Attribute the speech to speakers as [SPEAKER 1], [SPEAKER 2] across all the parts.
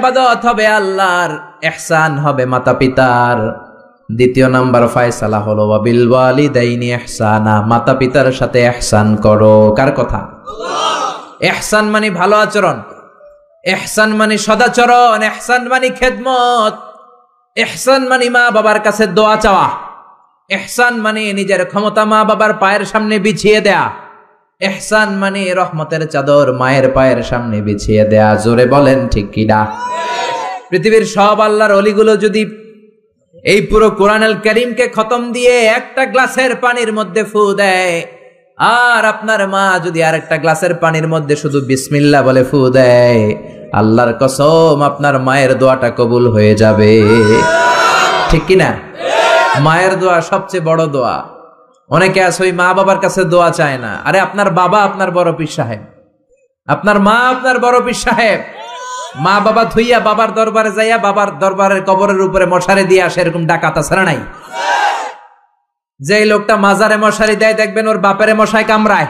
[SPEAKER 1] ইবাদত হবে আল্লাহর, ইহসান হবে মাতা পিতার। দ্বিতীয় নাম্বার ফয়সালা হলো ওয়াবিল ওয়ালিদাইনি ইহসানা, মাতা পিতার সাথে ইহসান করো। কার কথা? ইহসান মানে ভালো আচরণ, ইহসান মানে সদাচরণ, ইহসান মানে খেদমত, ইহসান মানে মা বাবার কাছে দোয়া চাওয়া, ইহসান মানে নিজের ক্ষমতা মা বাবার পায়ের সামনে বিছিয়ে দেয়া, ইহসান মানে রহমতের চাদর মায়ের পায়ের সামনে বিছিয়ে দেয়া। জোরে বলেন ঠিক কিনা? পৃথিবীর সব আল্লাহর ওলিগুলো যদি এই পুরো কোরআনুল কারীমকে খতম দিয়ে একটা গ্লাসের পানির মধ্যে ফু দেয়, আর আপনার মা যদি আরেকটা গ্লাসের পানির মধ্যে শুধু বিসমিল্লাহ বলে ফু দেয়, আল্লাহর কসম আপনার মায়ের দোয়াটা কবুল হয়ে যাবে। ঠিক কিনা? মায়ের দোয়া সবচেয়ে বড় দোয়া। অনেকে আছে ওই মা বাবার কাছে দোয়া চায় না। আরে আপনার বাবা আপনার বড় পীর সাহেব, আপনার মা আপনার বড় পীর সাহেব। মা বাবা থুইয়া বাবার দরবারে যাইয়া বাবার দরবারের কবরের উপরে মশারি দিয়ে আসে, এরকম ডাকাত আছে না নাই? যে লোকটা মাজারে মশারি দেয় দেখবেন ওর বাপেরে মশায় কামড়ায়,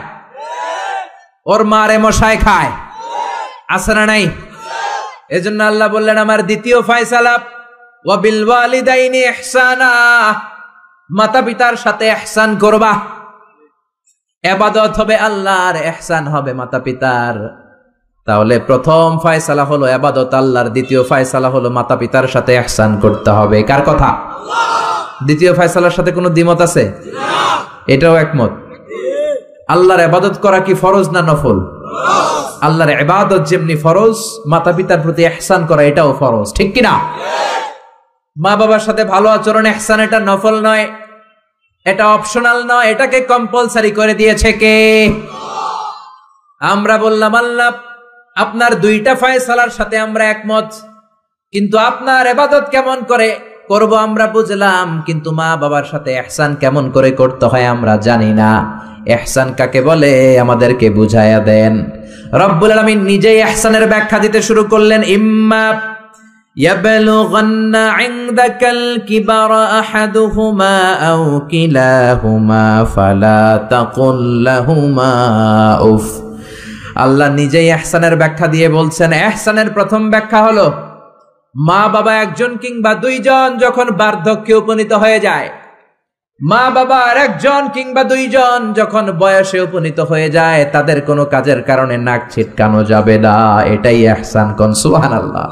[SPEAKER 1] ওর মারে মশায় খায়, আছে না নাই? এজন্য আল্লাহ বললেন আমার দ্বিতীয় ফয়সালা ওয়াবিল ওয়ালিদাইনি ইহসানা, মাতা পিতার সাথে ইহসান করবা। ইবাদত হবে আল্লাহর, ইহসান হবে মাতা পিতার। তাহলে প্রথম ফয়সালা হলো ইবাদত আল্লাহর, দ্বিতীয় ফয়সালা হলো মাতা পিতার সাথে ইহসান করতে হবে। কার কথা? দ্বিতীয় ফয়সালার সাথে কোনো দ্বিমত আছে? এটাও একমত। আল্লাহর ইবাদত করা কি ফরজ না নফল? আল্লাহর ইবাদত যেমনি ফরজ, মাতা পিতার প্রতি ইহসান করা এটাও ফরজ। ঠিক কিনা? মা বাবার সাথে ভালো আচরণ ইহসান, এটা নফল নয়, এটা অপশনাল নয়, এটাকে কম্পালসারি করে দিয়েছে কে? আমরা বললাম আল্লাহ আপনার দুইটা ফয়সালার সাথে আমরা একমত, কিন্তু আপনার ইবাদত কেমন করে করব আমরা বুঝলাম, কিন্তু মা বাবার সাথে ইহসান কেমন করে করতে হয় আমরা জানি না। ইহসান কাকে বলে আমাদেরকে বুঝায়া দেন। রব্বুল আলামিন নিজেই ইহসানের ব্যাখ্যা দিতে শুরু করলেন। ইম্মা يبلغن عندك الكبر أحدهما أو كلاهما فلا تقل لهما أف। আল্লাহ নিজেই ইহসানের ব্যাখ্যা দিয়ে বলছেন, ইহসানের প্রথম ব্যাখ্যা হলো মা বাবা একজন কিংবা দুইজন যখন বার্ধক্যে উপনীত হয়ে যায়, মা বাবার একজন কিংবা দুইজন যখন বয়সে উপনীত হয়ে যায়, তাদের কোনো কাজের কারণে নাক ছিটকানো যাবে না। এটাই ইহসান। কোন সুবহানাল্লাহ।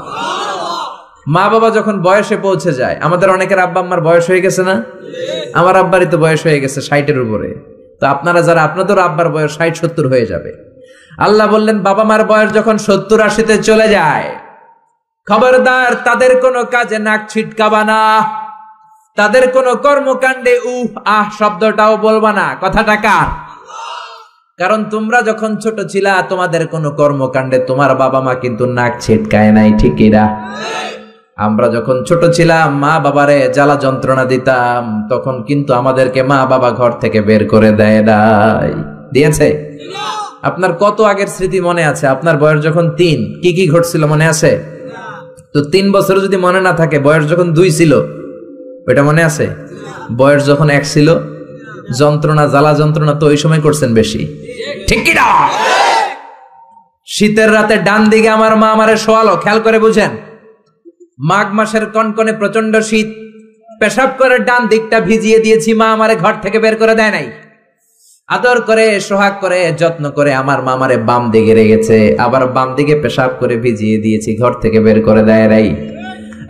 [SPEAKER 1] মা বাবা যখন বয়সে পৌঁছে যায়, আমাদের অনেকের আব্বা আম্মার বয়স হয়ে গেছে না? আমার আব্বারই তো বয়স হয়ে গেছে 60-এর উপরে। তো আপনারা যারা, আপনাদের আব্বার বয়স 60-70 হয়ে যাবে। আল্লাহ বললেন বাবা মার বয়স যখন 70-80-তে চলে যায়, খবরদার তাদের কোনো কাজে নাক ছিটকাবা না, তাদের কোনো কর্মকাণ্ডে উহ আহ শব্দটাও বলবা না। কথাটা কার? কারণ তোমরা যখন ছোট ছিলা তোমাদের কোনো কর্মকাণ্ডে তোমার বাবা মা কিন্তু নাক ছিটকায় নাই। ঠিক কিনা? আমরা যখন ছোট ছিলাম মা বাবারে জ্বালা যন্ত্রণা দিতাম, তখন কিন্তু আমাদেরকে মা বাবা ঘর থেকে বের করে দেয় নাই। দিয়েছে? আপনার কত আগের স্মৃতি মনে আছে? আপনার বয়স যখন 3 কি কি ঘটছিল মনে আছে? তো 3 বছর যদি মনে না থাকে, বয়স যখন 2 ছিল ওইটা মনে আছে? বয়স যখন 1 ছিল, যন্ত্রণা জ্বালা যন্ত্রণা তো ওই সময় করছেন বেশি। ঠিক কিনা? শীতের রাতে ডান দিকে আমার মা আমারে শোয়ালো, খেয়াল করে বুঝেন। মাঘ মাসের কনকনে প্রচন্ড শীত, পেশাব করে ডান দিকটা ভিজিয়ে দিয়েছি, মা আমারে ঘর থেকে বের করে দেয় নাই। আদর করে সোহাগ করে যত্ন করে আমার মা আমারে বাম দিকে রেখেছে, আবার বাম দিকে পেশাব করে ভিজিয়ে দিয়েছি, ঘর থেকে বের করে দেয় নাই।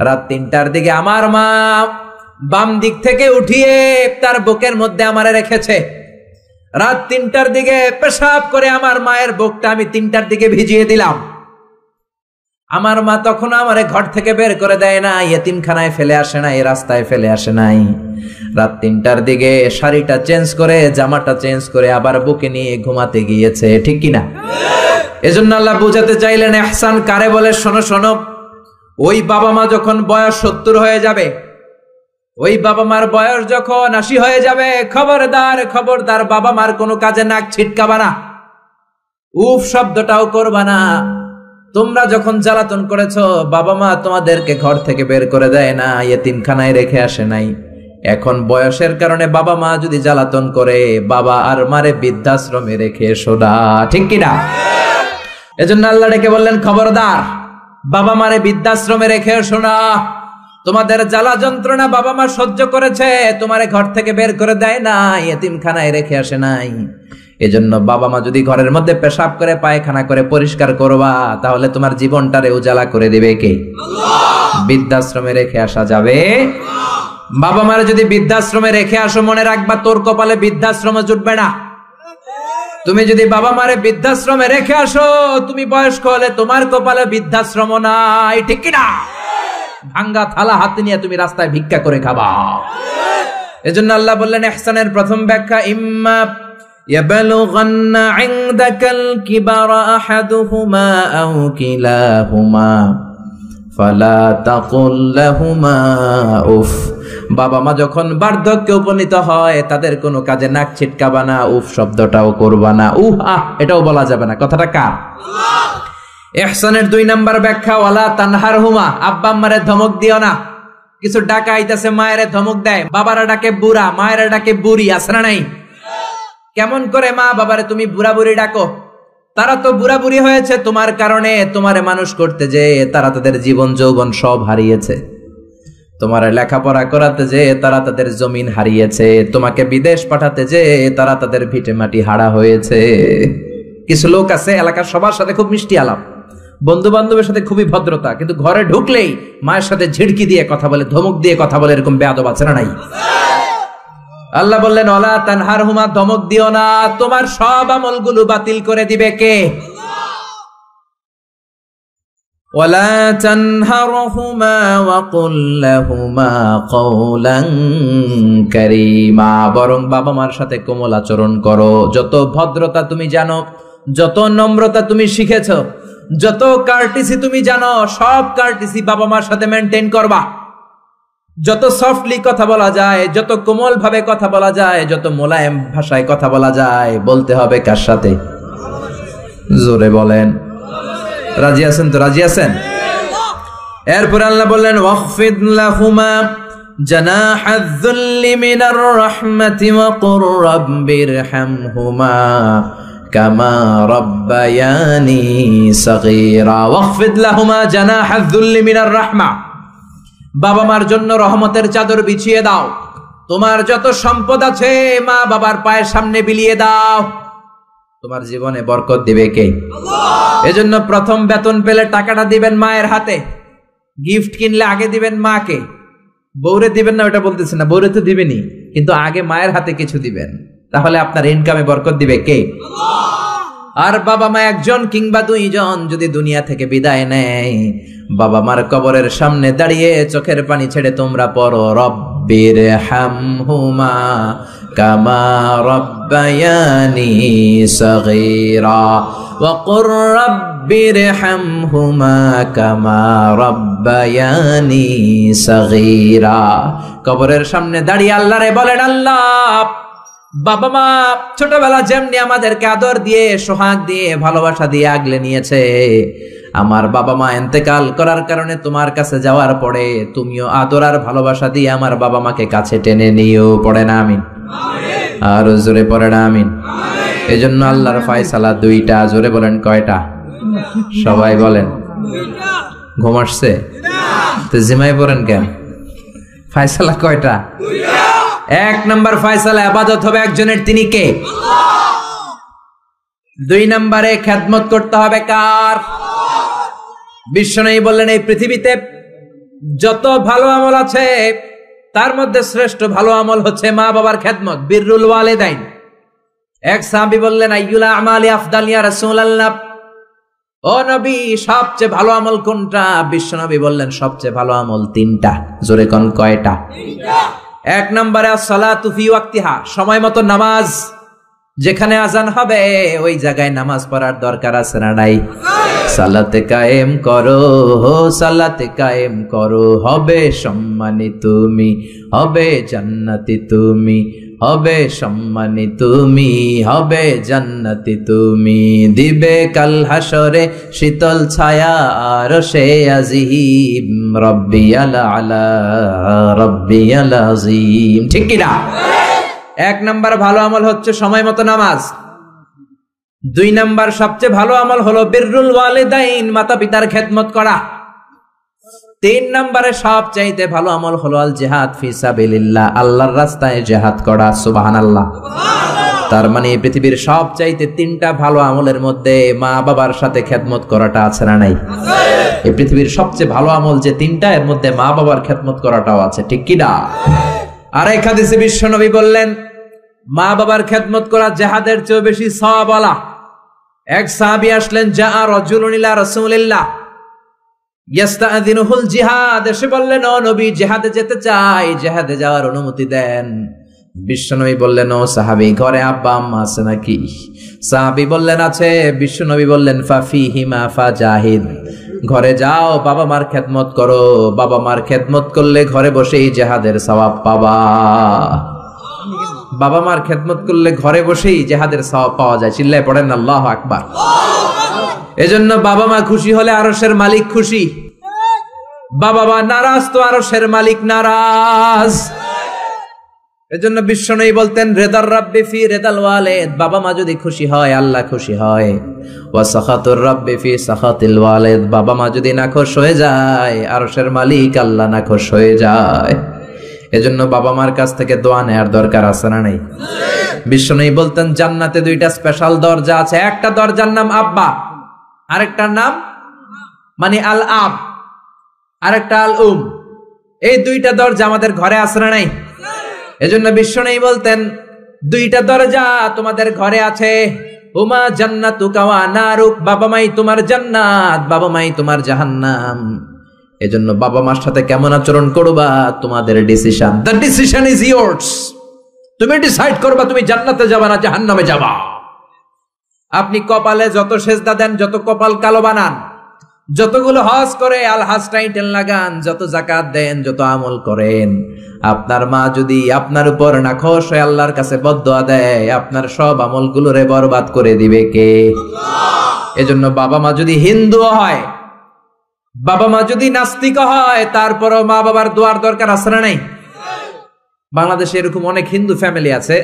[SPEAKER 1] রাত 3টার দিকে আমার মা বাম দিক থেকে উঠিয়ে তার বুকের মধ্যে আমারে রেখেছে। রাত 3টার দিকে পেশাব করে আমার মায়ের বুকটা আমি 3টার দিকে ভিজিয়ে দিলাম। আমার মা তখন আমারে ঘর থেকে বের করে দেয় না, ইয়েতিমখানায় ফেলে আসে নাই, রাস্তায় ফেলে আসে নাই। রাত 3টার দিকে শাড়িটা চেঞ্জ করে, জামাটা চেঞ্জ করে আবার বুকে নিয়ে ঘুমাতে গিয়েছে। ঠিক কিনা? এজন্য আল্লাহ বুঝাতে চাইলেন ইহসান কারে বলে। শোনো শোনো, ওই বাবা মা যখন বয়স 70 হয়ে যাবে, ওই বাবা মার বয়স যখন 80 হয়ে যাবে, খবরদার খবরদার বাবা মার কোনো কাজে নাক ছিটকাবা না, উফ শব্দটাও করবা না। তোমরা যখন জ্বালাতন করেছো, বাবা মা তোমাদেরকে ঘর থেকে বের করে দেয় না, ইয়েতিমখানায় রেখে আসে নাই। এখন বয়সের কারণে বাবা মা যদি জ্বালাতন করে, বাবা আর মারে বৃদ্ধাশ্রমে রেখে এসো না। ঠিক কিনা? এজন্য আল্লাহ ডেকে বললেন খবরদার বাবা মারে বৃদ্ধাশ্রমে রেখে এসো না। তোমাদের জ্বালা যন্ত্রণা বাবা মা সহ্য করেছে, তোমারে ঘর থেকে বের করে দেয় না, এতিমখানায় রেখে আসে নাই। এজন্য বাবা মা যদি ঘরের মধ্যে পেশাব করে পায়খানা করে পরিষ্কার করবা, তাহলে তোমার জীবনটারে উজালা করে দিবে কে? বৃদ্ধাশ্রমে রেখে আসা যাবে? বাবা মারে যদি বৃদ্ধাশ্রমে রেখে আসো, মনে রাখবা তোর কপালে বৃদ্ধাশ্রমে জুটবে না। তুমি যদি বাবা মারে বৃদ্ধাশ্রমে রেখে আসো, তুমি বয়স্ক হলে তোমার কপালে বৃদ্ধাশ্রম নাই, ঠিক কিনা? ভাঙ্গা থালা হাতে নিয়ে তুমি রাস্তায় ভিক্ষা করে খাবা। এজন্য আল্লাহ বললেন ইহসানের প্রথম ব্যাখ্যা, ইম্মা ইয়াবলুগান্না ইনদাকাল কিবারা আহাদুহুমা আও কিলাহুমা ফালা তাকুল লাহুমা উফ। বাবা মা যখন বার্ধক্যে উপনীত হয়, তাদের কোনো কাজে নাক ছিটকাবা না, উফ শব্দটাও করবা না, উহ আহ এটাও বলা যাবে না। কথাটা কার? ইহসানের 2 নাম্বার ব্যাখ্যা, ওয়ালা তানহারহুমা, আব্বা আম্মারে ধমক দিও না। কিছু ডাকা আইতাছে, মায়েরে ধমক দেয়, বাবারা ডাকে বুড়া, মায়েরা ডাকে বুড়ি, আছে না নাই? কেমন করে মা বাবারে তুমি বুড়া বুড়ি ডাকো? তারা তো বুড়া বুড়ি হয়েছে তোমার কারণে। তোমারে মানুষ করতে যে তারা তাদের জীবন যৌবন সব হারিয়েছে, তোমার লেখাপড়া করাতে যে তারা তাদের জমিন হারিয়েছে, তোমাকে বিদেশ পাঠাতে যে তারা তাদের ভিটে মাটি হারা হয়েছে। কিছু লোক আছে এলাকার সবার সাথে খুব মিষ্টি আলাপ, বন্ধু বান্ধবের সাথে খুবই ভদ্রতা, কিন্তু ঘরে ঢুকলেই মায়ের সাথে ঝিড়কি দিয়ে কথা বলে, ধমক দিয়ে কথা বলে, এরকম বেয়াদব আছে না নাই? আল্লাহ বললেন ওয়ালা তানহারহুমা, ধমক দিও না, তোমার সব আমলগুলো বাতিল করে দিবে কে? ওয়ালা তানহারহুমা ওয়া কুল লাহুমা কওলান কারীমা, বরং বাবা মার সাথে কোমল আচরণ করো। যত ভদ্রতা তুমি জানো, যত নম্রতা তুমি শিখেছো, যত কার্টিসি তুমি জানো, সব কার্টিসি বাবা মার সাথে মেনটেন করবা। যত সফটলি কথা বলা যায়, যত কোমল ভাবে কথা বলা যায়, যত মোলায়েম ভাষায় কথা বলা যায়, বলতে হবে কার সাথে? জোরে বলেন, রাজি আছেন তো? রাজি আছেন? এরপর আল্লাহ বললেন ওয়াখফিদ লাহুমা জানাহায যুল্লি মিনার রাহমাতি ওয়া কুর রাব্বিরহামহুমা কামা রাব্বায়ানি সাগীরা। ওয়াখফিদ লাহুমা জানাহায যুল্লি মিনার রাহমা, বাবা মার জন্য রহমতের চাদর বিছিয়ে দাও। তোমার যত সম্পদ আছে মা বাবার পায়ের সামনে বিলিয়ে দাও, তোমার জীবনে বরকত দিবে কে? এজন্য প্রথম বেতন পেলে টাকাটা দিবেন মায়ের হাতে, গিফট কিনলে আগে দিবেন মাকে, বউরে দিবেন না ওটা বলতেছে না, বউরে তো দিবেনই, কিন্তু আগে মায়ের হাতে কিছু দিবেন, তাহলে আপনার ইনকামে বরকত দিবে কে? আর বাবা মা একজন কিংবা 2 জন যদি দুনিয়া থেকে বিদায় নেয়, বাবা মার কবরের সামনে দাঁড়িয়ে চোখের পানি ছেড়ে তোমরা পড়ো রব্বিরহামহুমা কামা রাব্বায়ানি সাগীরা ওয়া কুর রাব্বিরহামহুমা কামা রাব্বায়ানি সাগীরা। কবরের সামনে দাঁড়িয়ে আল্লাহরে বলেন, আল্লাহ বাবা মা ছোটবেলা যেমনি আমাদেরকে আদর দিয়ে, সোহাগ দিয়ে, ভালোবাসা দিয়ে আগলে নিয়েছে, আমার বাবা মা ইন্তেকাল করার কারণে তোমার কাছে যাওয়ার পরে তুমিও আদর আর ভালোবাসা দিয়ে আমার বাবা মাকে কাছে টেনে নিও। পড়ে না আমিন? আর জোরে পড়ে না আমিন? এজন্য আল্লাহর ফয়সালা 2টা। জোরে বলেন কয়টা? সবাই বলেন। ঘুম আসছে তো জিমাই পড়েন কেন? ফয়সালা কয়টা? 1 নাম্বার ফয়সালা ইবাদত হবে একজনের, তিনি কে? 2 নম্বরে খেদমত করতে হবে কার? বিশ্বনবী বললেন এই পৃথিবীতে যত ভালো আমল আছে তার মধ্যে শ্রেষ্ঠ ভালো আমল হচ্ছে মা বাবার খেদমত, বিররুল ওয়ালিদাইন। এক সাহাবী বললেন আইয়ুল আমালি আফদাল ইয়া রাসূলুল্লাহ, ও নবী সবচেয়ে ভালো আমল কোনটা? বিশ্বনবী বললেন সবচেয়ে ভালো আমল 3টা। জোরে কোন কয়টা? 3টা। 1 নম্বরে সালাতু ফি ওয়াক্তিহা, সময় মতো নামাজ, যেখানে আজান হবে ওই জায়গায় নামাজ পড়ার দরকার আছে না নাই? সালাতে কায়েম করো, সালাতে কায়েম করো, হবে সম্মানী তুমি, হবে জান্নাতি তুমি, হবে সম্মানী তুমি, হবে জান্নাতি তুমি, দিবে কাল হাসরে শীতল ছায়া আরশে আজিম, রব্বিয়াল আলা রব্বিয়াল আযীম। ঠিক কি না? 1 নাম্বার ভালো আমল হচ্ছে সময় মতো নামাজ। 2 নাম্বার সবচেয়ে ভালো আমল হলো বিররুল ওয়ালিদাইন, মাতা পিতার খেদমত করা। 3 নম্বরে সবচাইতে ভালো আমল হলো আল জিহাদ ফি সাবিলিল্লাহ, আল্লাহর রাস্তায় জিহাদ করা। সুবহানাল্লাহ। তার মানে পৃথিবীর সবচাইতে 3টা ভালো আমলের মধ্যে মা বাবার সাথে খেদমত করাটা আছে না নাই? এই পৃথিবীর সবচেয়ে ভালো আমল যে 3টা, এর মধ্যে মা বাবার খেদমত করাটাও আছে, ঠিক কি না? আর এক হাদিসে বিশ্বনবী বললেন মা বাবার খেদমত করা জিহাদের চেয়ে বেশি সওয়াবওয়ালা। এক সাহাবী আসলেন, জা রাজুলুন ইলা রাসূলিল্লাহ ইস্তাযিনুহুল জিহাদ, এসে বললেন ও নবী জিহাদে যেতে চাই, জিহাদে যাওয়ার অনুমতি দেন। বিশ্বনবী বললেন ও সাহাবী ঘরে আব্বা আম্মা আছে নাকি? সাহাবী বললেন আছে। বিশ্বনবী বললেন ফাফিহিমা ফাজাহিদ, ঘরে যাও বাবা মার খেদমত করো, বাবা মার খেদমত করলে ঘরে বসেই জিহাদের সওয়াব পাবা। বাবা মার খেদমত করলে ঘরে বসেই জিহাদের সওয়াব পাওয়া যায়। চিল্লায় পড়েন আল্লাহু আকবার। এজন্য বাবা মা খুশি হলে আরশের মালিক খুশি, বাবা মা নারাজ তো আরশের মালিক নারাজ। এজন্য বিশ্বনবী বলতেন রেদার রাব্বি ফি রেদাল ওয়ালিদ, বাবা মা যদি খুশি হয় আল্লাহ খুশি হয়। ওয়া সাখাতুর রাব্বি ফি সাখাতিল ওয়ালিদ, বাবা মা যদি নাখোশ হয়ে যায় আরশের মালিক আল্লাহ নাখোশ হয়ে যায়। এজন্য বাবা মার কাছ থেকে দোয়া নেয়ার দরকার আছে না নাই? বিশ্বনবী বলতেন জান্নাতে 2টা স্পেশাল দরজা আছে, একটা দরজার নাম আব্বা, আরেকটার নাম মানে আল আব, আরেকটা আল উম। এই 2টা দরজা আমাদের ঘরে আছে না নাই? এজন্য বিশ্বনবী বলতেন 2টা দরজা তোমাদের ঘরে আছে, উমা জান্নাতুকা ওয়া নারুক, বাবা মাই তোমার জান্নাত, বাবা মাই তোমার জাহান্নাম। এজন্য বাবা মার সাথে কেমন আচরণ করবা তোমাদের decision, the decision is yours. তুমি ডিসাইড করবা তুমি জান্নাতে যাবা না জাহান্নামে যাবা। আপনি কপালে যত সেজদা দেন, যত কপাল কালো বানান, যতগুলো হজ করে আল হজ টাইটেল লাগান, যত যাকাত দেন, যত আমল করেন, আপনার মা যদি আপনার উপর নাখোশ হয়ে আল্লাহর কাছে বদদোয়া দেয়, আপনার সব আমলগুলোরে বরবাদ করে দিবে কে? এজন্য বাবা মা যদি হিন্দু হয়, বাবা মা যদি নাস্তিক হয়, তারপরও মা বাবার দোয়ার দরকার আছে না নাই? বাংলাদেশে এরকম অনেক হিন্দু ফ্যামিলি আছে,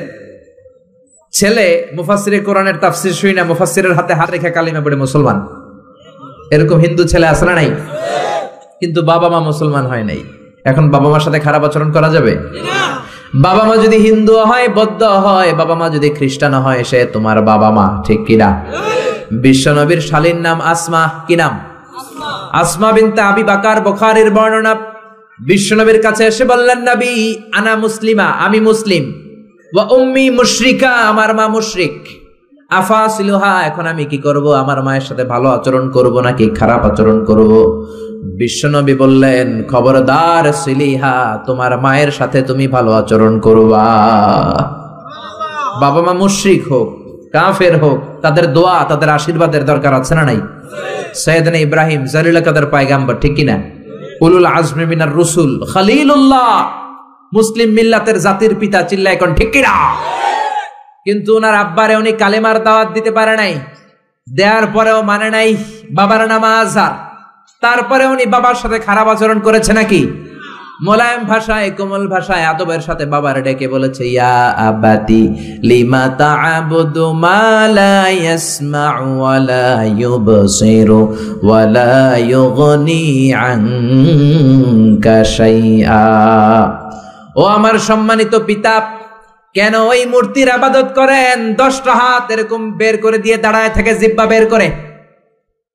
[SPEAKER 1] ছেলে মুফাসসিরে কোরআনের তাফসীর শুই না, মুফাসসিরের হাতে হাত রেখে কালিমা পড়ে মুসলমান। এরকম হিন্দু ছেলে আছে না নাই? কিন্তু বাবা মা মুসলমান হয় নাই। এখন বাবা মার সাথে খারাপ আচরণ করা যাবে? বাবা মা যদি হিন্দু হয়, বৌদ্ধ হয়, বাবা মা যদি খ্রিস্টান হয়, সে তোমার বাবা মা, ঠিক কিনা? বিশ্বনবীর শালীর নাম আসমা, কি নাম? আসমা বিনতে আবি বকর, বুখারীর বর্ণনা। বিশ্বনবীর কাছে এসে বললেন নবী আনা মুসলিমা, আমি মুসলিম, ওয়া উম্মি মুশরিকা, আমার মা মুশরিক, আফাসিলুহা, এখন আমি কি করব? আমার মায়ের সাথে ভালো আচরণ করব নাকি খারাপ আচরণ করব? বিশ্বনবী বললেন খবরদার সিলিহা, তোমার মায়ের সাথে তুমি ভালো আচরণ করবা। বাবা মা মুশরিক হোক, কাফের হোক, তাদের দোয়া, তাদের আশীর্বাদের দরকার আছে না নাই? সাইয়েদনা ইব্রাহিম জালিল কাদের পয়গাম্বর, ঠিক কিনা? উলুল আজমি মিনার রুসুল, খলিলুল্লাহ, মুসলিম মিল্লাতের জাতির পিতা, চিল্লায় এখন ঠিক কিনা? কিন্তু ওনার আব্বারে উনি কালেমার দাওয়াত দিতে পারে নাই, দেওয়ার পরেও মানে নাই। বাবার নাম আজহার, তারপরে উনি বাবার সাথে খারাপ আচরণ করেছে নাকি? মোলায়েম ভাষায়, কোমল ভাষায়, আদবের সাথে বাবার ডেকে বলেছে ইয়া আবাতি লিমা তা'বুদু মা লা ইয়াসমা'ু ওয়া লা ইউবসিরু ওয়া লা ইউগনি আনকা শাইআ। ও আমার সম্মানিত পিতা, কেন ওই মূর্তির ইবাদত করেন? 10টা হাত এরকম বের করে দিয়ে দাঁড়ায় থাকে, জিহ্বা বের করে,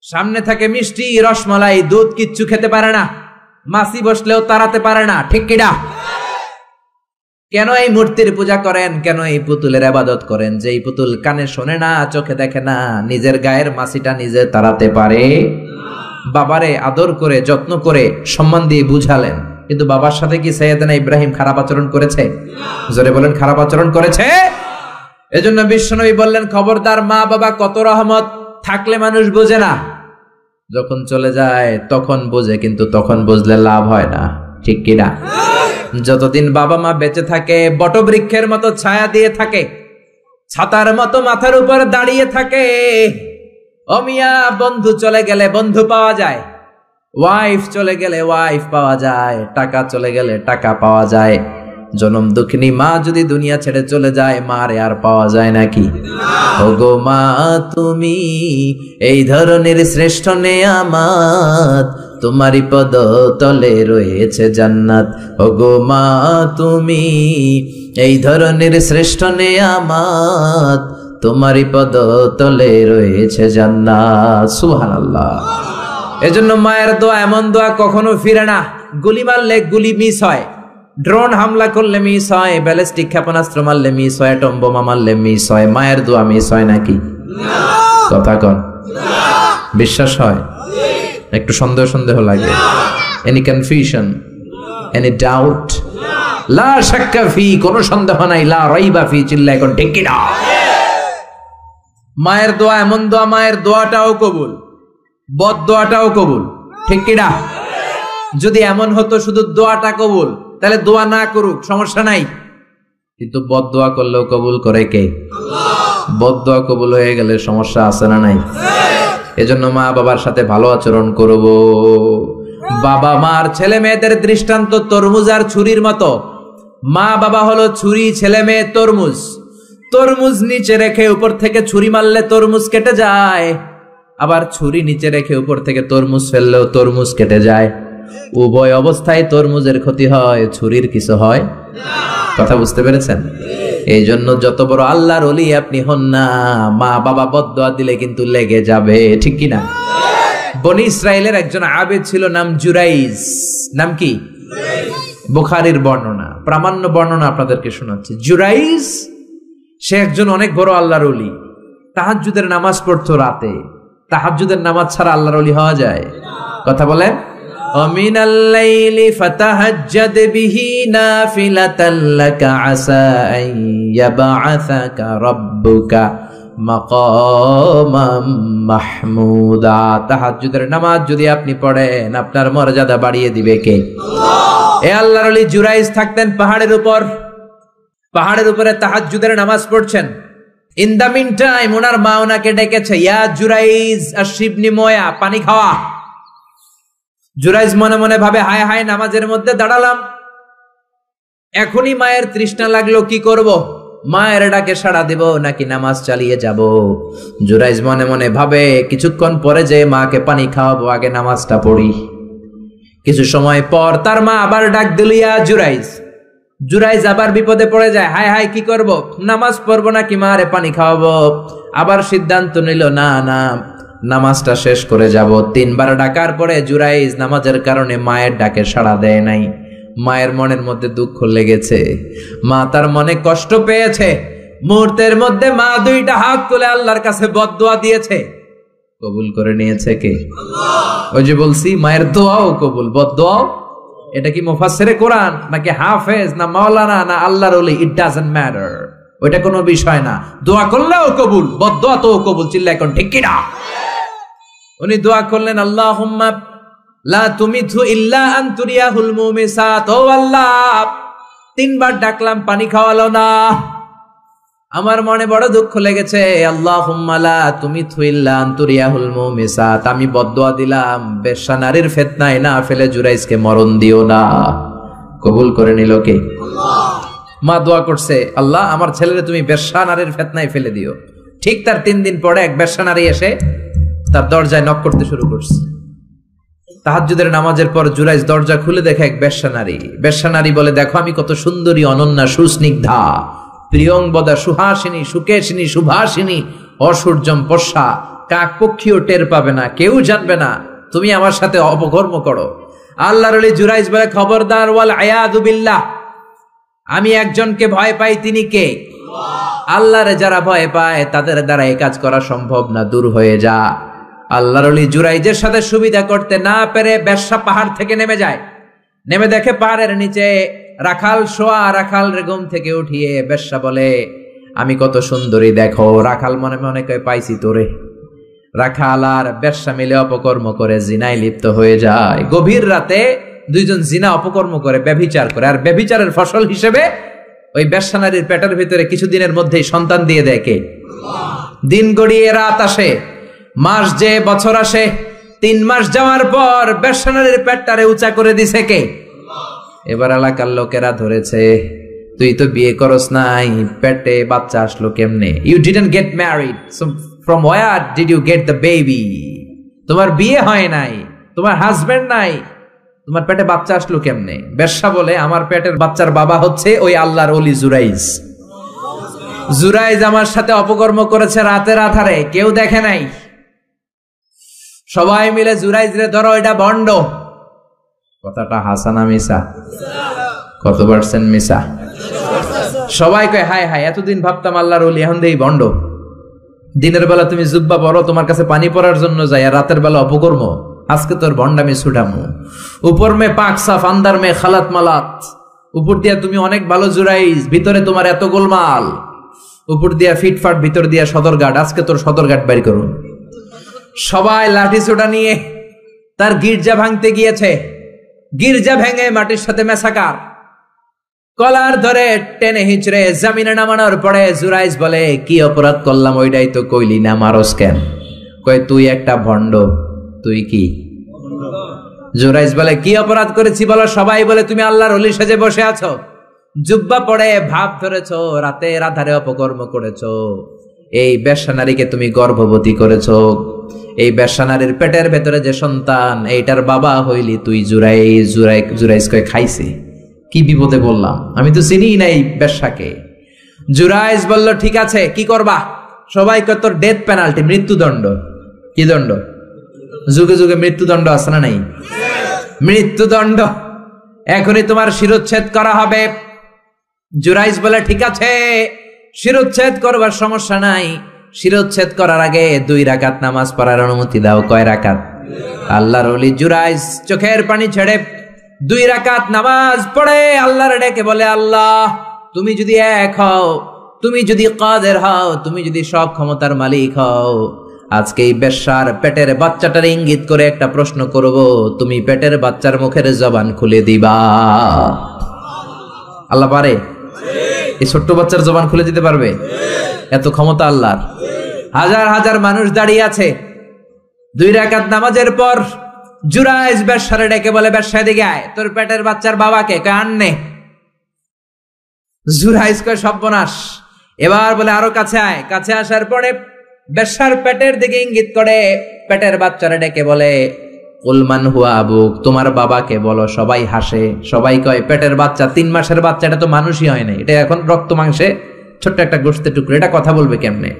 [SPEAKER 1] সামনে থাকে মিষ্টি, রসমালাই, দুধ, কিচ্ছু খেতে পারে না, মাছি বসলেও তাড়াতে পারে না, ঠিক কিনা? কেন এই মূর্তির পূজা করেন? কেন এই পুতুলের ইবাদত করেন? যে এই পুতুল কানে শোনে না, চোখে দেখে না, নিজের গায়ের মাছিটা নিজে তাড়াতে পারে? বাবারে আদর করে, যত্ন করে, সম্মান দিয়ে বুঝালেন, কিন্তু বাবার সাথে কি সাইয়েদনা ইব্রাহিম খারাপ আচরণ করেছে? জোরে বলেন, খারাপ আচরণ করেছে? এজন্য বিশ্বনবী বললেন খবরদার, মা বাবা কত রহমত, থাকলে মানুষ বোঝে না, যখন চলে যায় তখন বোঝে, কিন্তু তখন বুঝলে লাভ হয় না, ঠিক কিনা? যতদিন বাবা মা বেঁচে থাকে বটবৃক্ষের মতো ছায়া দিয়ে থাকে, ছাতার মতো মাথার উপর দাঁড়িয়ে থাকে। ও মিয়া, বন্ধু চলে গেলে বন্ধু পাওয়া যায়, ওয়াইফ চলে গেলে ওয়াইফ পাওয়া যায়, টাকা চলে গেলে টাকা পাওয়া যায়, জনম দুঃখিনী মা যদি দুনিয়া ছেড়ে চলে যায়, মারে আর পাওয়া যায় নাকি? ওগো মা তুমি এই ধরনের শ্রেষ্ঠ নেয়ামত, তোমারই পদ তলে রয়েছে জান্নাত। ওগো মা তুমি এই ধরনের শ্রেষ্ঠ নেয়ামত, তোমারই পদ তলে রয়েছে জান্নাত। সুবহানাল্লাহ। এজন্য মায়ের দোয়া এমন দোয়া কখনো ফিরে না। গুলি মারলে গুলি মিস হয়, ড্রোন হামলা করলে মিস হয়, ব্যালিস্টিক ক্ষেপণাস্ত্র মারলে মিস হয়, অ্যাটম বোমা মারলে মিস হয়, মায়ের দোয়া মিস হয় নাকি? কথা কন, বিশ্বাস হয়? একটু সন্দেহ সন্দেহ লাগে? Any confusion, any doubt? লা শাক্কা ফি, কোনো সন্দেহ নাই, লা রাইবা ফি, চিল্লায় কোন ঠিক কি না? মায়ের দোয়া এমন দোয়া, মায়ের দোয়াটাও কবুল, বদ দোয়াটাও কবুল, ঠিক কি না? যদি এমন হতো শুধু দোয়াটা কবুল, তাহলে দোয়া না করুক সমস্যা নাই, কিন্তু বদ দোয়া করলেও কবুল করে কে? বদ দোয়া কবুল হয়ে গেলে সমস্যা আছে না নাই? এজন্য মা বাবার সাথে ভালো আচরণ করব। বাবা মার ছেলে মেয়েদের দৃষ্টান্ত তরমুজ আর ছুরির মতো। মা বাবা হলো ছুরি, ছেলে মেয়ে তরমুজ। তরমুজ নিচে রেখে উপর থেকে ছুরি মারলে তরমুজ কেটে যায়, আবার ছুরি নিচে রেখে উপর থেকে তরমুজ ফেললেও তরমুজ কেটে যায়। উভয় অবস্থায় তরমুজের ক্ষতি হয়, ছুরির কিছু হয়। কথা বুঝতে পেরেছেন? এই জন্য যত বড় আল্লাহর ওলি আপনি হন না, মা বাবা বদদোয়া দিলে কিন্তু লেগে যাবে, ঠিক কিনা? বনি ইসরায়েলের একজন আবেদ ছিল, নাম জুরাইজ। নাম কি? বুখারীর বর্ণনা, প্রামাণ্য বর্ণনা আপনাদেরকে শোনাচ্ছি। জুরাইজ সে একজন অনেক বড় আল্লাহর ওলি। তাহাজ্জুদের নামাজ পড়তো রাতে। তাহাজ্জুদের নামাজ ছাড়া আল্লাহর ওলি হওয়া যায়? কথা বলেন। ওমিনাল লাইলি ফাতাহাজ্জাদ বিহি নাফিলাতান লাকা আসা আন ইয়াবআসাকা রাব্বুকা মাকামাম মাহমুদা। তাহাজ্জুদের নামাজ যদি আপনি পড়েন, আপনার মর্যাদা বাড়িয়ে দিবে কে? আল্লাহ। এ আল্লাহর ওলি জুরাইজ থাকতেন পাহাড়ের উপর। পাহাড়ের উপরে তাহাজ্জুদের নামাজ পড়ছেন। ইন দা মিন টাইম ওনার মা ওনাকে ডেকেছে, ইয়া জুরাইজ আশরিবনি ময়া, পানি খাওয়া। জুরাইজ মনে মনে ভাবে, হায় হায়, নামাজের মধ্যে দাঁড়ালাম, এখনই মায়ের তৃষ্ণা লাগলো, কি করব? মায়ের ডাকে সাড়া দেব নাকি নামাজ চালিয়ে যাব? জুরাইজ মনে মনে ভাবে, কিছুক্ষণ পরে যে মাকে পানি খাওয়াবো, আগে নামাজটা পড়ি। কিছু সময় পর তার মা আবার ডাক দিল, ইয়া জুরাইজ। জুরাইজ আবার বিপদে পড়ে যায়, হায় হায়, কি করব? নামাজ পড়বো নাকি মারে পানি খাওয়াবো? আবার সিদ্ধান্ত নিল, না না, নামাজটা শেষ করে যাব। 3 বার ডাকার পরে জুরাইজ নামাজের কারণে মায়ের ডাকে সাড়া দেয় নাই। মায়ের মনের মধ্যে দুঃখ লেগেছে, মা তার মনে কষ্ট পেয়েছে। মুহূর্তের মধ্যে মা 2টা হাত তুলে আল্লাহর কাছে বদদোয়া দিয়েছে। কবুল করে নিয়েছে কে? আল্লাহ। ওই যে বলছি, মায়ের দোয়াও কবুল, বদদোয়াও। এটা কি মুফাসসিরে কোরআন নাকি হাফেজ না মাওলানা না আল্লাহর ওলি, ইট ডাজন্ট ম্যাটার, ওইটা কোনো বিষয় না। দোয়া করলেও কবুল, বদদোয়া তো কবুল, চিল্লায় কোন ঠিক কি না? উনি দোয়া করলেন, আল্লাহুম্মা লা তুমিথু ইল্লা আন তুরিয়াহুল মুমিসাত। ও আল্লাহ, 3 বার ডাকলাম, পানি খাওয়ালো না, আমার মনে বড় দুঃখ লেগেছে। আল্লাহুম্মা লা তুমিথু ইল্লা আন তুরিয়াহুল মুমিসাত, আমি বদদোয়া দিলাম, বেশ্যা নারীর ফিতনায় না ফেলে জুরাইজকে মরণ দিও না। কবুল করে নিল কে? আল্লাহ। মা দোয়া করছে, আল্লাহ আমার ছেলেরে তুমি বেশ্যা নারীর ফিতনায় ফেলে দিও। ঠিক তার 3 দিন পরে এক বেশ্যা নারী এসে তার দরজায় নক করতে শুরু করছে। তাহাজ্জুদের নামাজের পর জুরাইজ দরজা খুলে দেখে এক বেশ্যা নারী। বেশ্যা নারী বলে, দেখো আমি কত সুন্দরী, অনন্যা, সুস্নিগ্ধা, প্রিয়ংবদা, সুহাসিনী, সুকেশিনী, সুভাসিনী, অসূর্যম পশা, কাক পক্ষীও টের পাবে না, কেউ জানবে না তুমি আমার সাথে অপকর্ম করো। আল্লাহর ওলি জুরাইজ বলে, খবরদার, ওয়াল আয়াযু বিল্লাহ, আমি একজনকে ভয় পাই, তিনি কে? আল্লাহরে যারা ভয় পায় তাদের দ্বারা এই কাজ করা সম্ভব না, দূর হয়ে যা। আল্লাহর ওলি জুরাইজের সাথে সুবিধা করতে না পেরে বেশ্যা পাহাড় থেকে নেমে যায়। নেমে দেখে পাহাড়ের নিচে রাখাল শোয়া। রাখাল ঘুম থেকে উঠিয়ে বেশ্যা বলে, আমি কত সুন্দরী দেখো। রাখাল মনে মনে কয়, পাইছি তোরে। রাখাল আর বেশ্যা মিলে অপকর্ম করে জিনায় লিপ্ত হয়ে যায়। গভীর রাতে 2 জন জিনা অপকর্ম করে, ব্যভিচার করে, আর ব্যভিচারের ফসল হিসেবে ওই বেশ্যা নারীর পেটের ভিতরে কিছুদিনের মধ্যেই সন্তান দিয়ে দেয় কে? দিন গড়িয়ে রাত আসে, মাস যে বছর আসে, 3 মাস যাওয়ার পর বেশ্যা নারীর পেটটারে উঁচা করে দিছে কে? এবার এলাকার লোকেরা ধরেছে, তুই তো বিয়ে করস নাই, পেটে বাচ্চা আসলো কেমনে? You didn't get married, so from where did you get the baby? তোমার বিয়ে হয় নাই, তোমার হাজবেন্ড নাই, তোমার পেটে বাচ্চা আসলো কেমনে? বেশ্যা বলে আমার পেটের বাচ্চার বাবা হচ্ছে ওই আল্লাহর ওলি জুরাইজ। জুরাইজ আমার সাথে অপকর্ম করেছে রাতের আধারে, কেউ দেখে নাই। সবাই মিলে জুরাইজ রে ধরো, এটা ভণ্ড। কথাটা হাসানা মিসা? কত পার্সেন্ট মিসা? সবাই কয় হায় হায়, এতদিন ভাবতাম আল্লাহর ওলি, এখন দেই ভণ্ড। দিনের বেলা তুমি জুব্বা পরো, তোমার কাছে পানি পড়ার জন্য যাই, আর রাতের বেলা অপকর্ম। আজকে তোর ভণ্ডামি ছুটামু। উপর মে পাক সাফ, আন্দার মে খালাত মালাত। উপর দিয়া তুমি অনেক ভালো জুরাইজ, ভিতরে তোমার এত গোলমাল। উপর দিয়া ফিটফাট, ভিতর দিয়া সদরঘাট। আজকে তোর সদরঘাট বাইর করুন। সবাই লাঠি ছোটা নিয়ে তার গির্জা ভাঙতে গিয়েছে। গির্জা ভেঙে মাটির সাথে মেসাকার, কলার ধরে টেনে হিঁচড়ে জামিনে নামানোর পরে জুরাইজ বলে, কি অপরাধ করলাম? ওইটাই তো কইলি না, মারস কেন? কয় তুই একটা ভণ্ড। তুই কি? জুরাইজ বলে কি অপরাধ করেছি বলো? সবাই বলে তুমি আল্লাহর ওলি সেজে বসে আছো, জুব্বা পড়ে ভাব ধরেছো, রাতের আধারে অপকর্ম করেছো, এই বেশ্যা নারীকে তুমি গর্ভবতী করেছো, এই বেশ্যা নারীর পেটের ভেতরে যে সন্তান, এইটার বাবা হইলি তুই জুরাইজ। জুরাইজ কয় খাইছে, কি বিপদে বললাম, আমি তো চিনি নাই বেশ্যাকে। জুরাইজ বলল ঠিক আছে, কি করবা? সবাই কয় তোর ডেথ পেনাল্টি, মৃত্যুদণ্ড। কি দণ্ড? যুগে যুগে মৃত্যুদণ্ড আছে না নাই? মৃত্যুদণ্ড, এখনই তোমার শিরোচ্ছেদ করা হবে। জুরাইজ বলে ঠিক আছে, শিরোচ্ছেদ করবার সমস্যা নাই। শিরোচ্ছেদ করার আগে 2 রাকাত নামাজ পড়ার অনুমতি দাও। কয় রাকাত? আল্লাহর ওলি জুরাইজ চোখের পানি ছেড়ে 2 রাকাত নামাজ পড়ে আল্লাহর ডেকে বলে, আল্লাহ তুমি যদি এক হও, তুমি যদি কাদের হও, তুমি যদি সব ক্ষমতার মালিক হও, আজকে এই বেশ্যার পেটের বাচ্চাটার ইঙ্গিত করে একটা প্রশ্ন করব, তুমি পেটের বাচ্চার মুখের জবান খুলে দিবা। আল্লাহ পারে? এই ছোট্ট বাচ্চার জবান খুলে দিতে পারবে? এত ক্ষমতা আল্লাহর। হাজার হাজার মানুষ দাঁড়িয়ে আছে। 2 রাকাত নামাজের পর জুরাইজ বেশ্যারে ডেকে বলে, বেশ্যা দিকে আয়, তোর পেটের বাচ্চার বাবাকে। কয় আননে। জুরাইজ কয় সর্বনাশ। এবার বলে আরো কাছে আয়। কাছে আসার পরে বেশ্যার পেটের দিকে ইঙ্গিত করে পেটের বাচ্চারে ডেকে বলে, উলমান হুয়া আবুক, তোমার বাবাকে বলো। সবাই হাসে, সবাই কয় পেটের বাচ্চা, 3 মাসের বাচ্চা, এটা তো মানুষই হয় না, এটা এখন রক্ত মাংসে ছোট্ট একটা গোশতের টুকরো, এটা কথা বলবে কেমনে?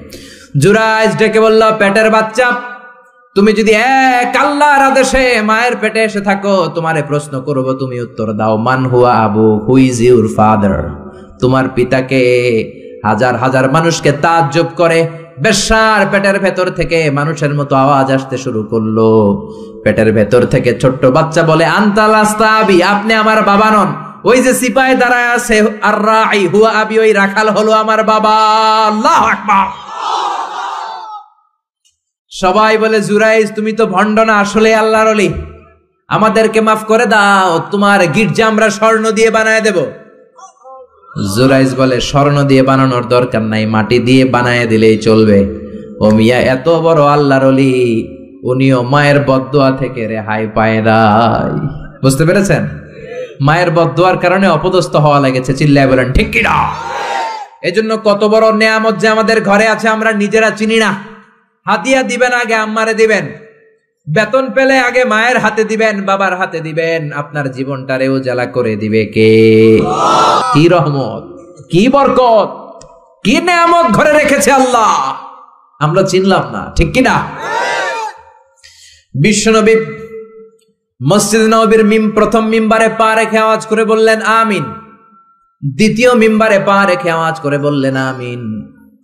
[SPEAKER 1] জুরাইজ ডেকে বলল, পেটের বাচ্চা, তুমি যদি এক আল্লাহর আদেশে মায়ের পেটে এসে থাকো, তোমারে প্রশ্ন করব, তুমি উত্তর দাও। মান হুয়া Abu, who is your father? তোমার পিতাকে? হাজার হাজার মানুষকে তাজ্জব করে বেশ্যার পেটের ভেতর থেকে মানুষের মতো আওয়াজ আসতে শুরু করলো। পেটের ভেতর থেকে ছোট্ট বাচ্চা বলে, আনতা লাস্তা আবি, আপনি আমার বাবা নন। ওই যে সিপাহি দাঁড়ায় আছে, আর রাই হুয়া আবি, ওই রাখাল হলো আমার বাবা। আল্লাহু আকবার। সবাই বলে, জুরাইজ তুমি তো ভণ্ড না, আসলে আল্লাহর ওলি, আমাদেরকে মাফ করে দাও, তোমার গির্জা আমরা স্বর্ণ দিয়ে বানায় দেব। জুরাইজ বলে, স্বর্ণ দিয়ে বানানোর দরকার নাই, মাটি দিয়ে বানায় দিলেই চলবে। ও মিয়া, এত বড় আল্লাহর ওলি, উনিও মায়ের বদদোয়া থেকে রেহাই পায় নাই। বুঝতে পেরেছেন? মায়ের বদদোয়ার কারণে অপদস্থ হওয়া লেগেছে। চিল্লায় বলেন ঠিক কি না? এজন্য কত বড় নেয়ামত যে আমাদের ঘরে আছে আমরা নিজেরা চিনি না। হাদিয়া দিবেন আগে আম্মারে দিবেন, বেতন পেলে আগে মায়ের হাতে দিবেন, বাবার হাতে দিবেন, আপনার জীবনটারে উজালা করে দিবে কে? কি রহমত, কি বরকত, কি নেয়ামত ঘরে রেখেছে আল্লাহ, আমরা চিনলাম না। ঠিক কি না? বিশ্বনবী মসজিদ নববীর প্রথম মিম্বারে পা রেখে আওয়াজ করে বললেন আমিন। দ্বিতীয় মিম্বারে পা রেখে আওয়াজ করে বললেন আমিন।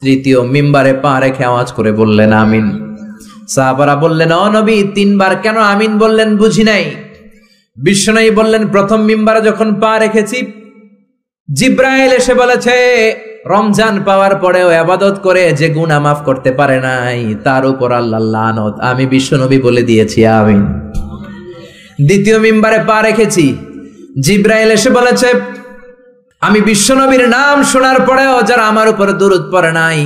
[SPEAKER 1] তৃতীয় মিম্বারে পা রেখে আওয়াজ করে বললেন আমিন। সাহাবারা বললেন, ও নবী, 3 বার কেন আমিন বললেন? বুঝি নাই। বিশ্বনবী বললেন, প্রথম মিম্বারে যখন পা রেখেছি, জিব্রাইল এসে বলেছে, রমজান পাওয়ার পরেও ইবাদত করে যে গুনাহ মাফ করতে পারে নাই, তার উপর আল্লাহর লানত। আমি বিশ্বনবী বলে দিয়েছি আমিন। দ্বিতীয় মিম্বারে পা রেখেছি, জিব্রাইল এসে বলেছে, আমি বিশ্বনবীর নাম শোনার পরেও যারা আমার উপরে দুরূদ পড়ে নাই,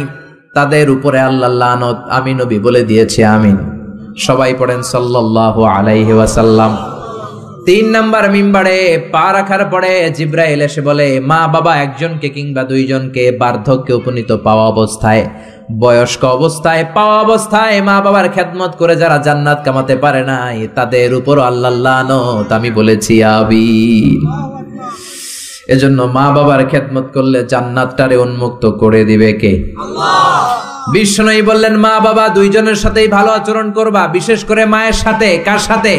[SPEAKER 1] তাদের উপরে আল্লাহর লানত। আমি নবী বলে দিয়েছি আমিন। সবাই পড়েন সাল্লাল্লাহু আলাইহি ওয়াসাল্লাম। 3 নাম্বার মিম্বারে পা রাখার পরে জিব্রাইল এসে বলে, মা বাবা একজনকে কিংবা দুইজনকে বার্ধক্যে উপনীত পাওয়া অবস্থায়, বয়স্ক অবস্থায়, পাওয়া অবস্থায় মা বাবার খেদমত করে যারা জান্নাত কামাতে পারে নাই, তাদের উপর আল্লাহ লানত আমি বলেছি আমিন। এজন্য মা বাবার খেদমত করলে জান্নাতটারে উন্মুক্ত করে দিবে কে? আল্লাহ। বিষ্ণু বললেন, মা বাবা দুইজনের সাথেই ভালো আচরণ করবা, বিশেষ করে মায়ের সাথে। কার সাথে?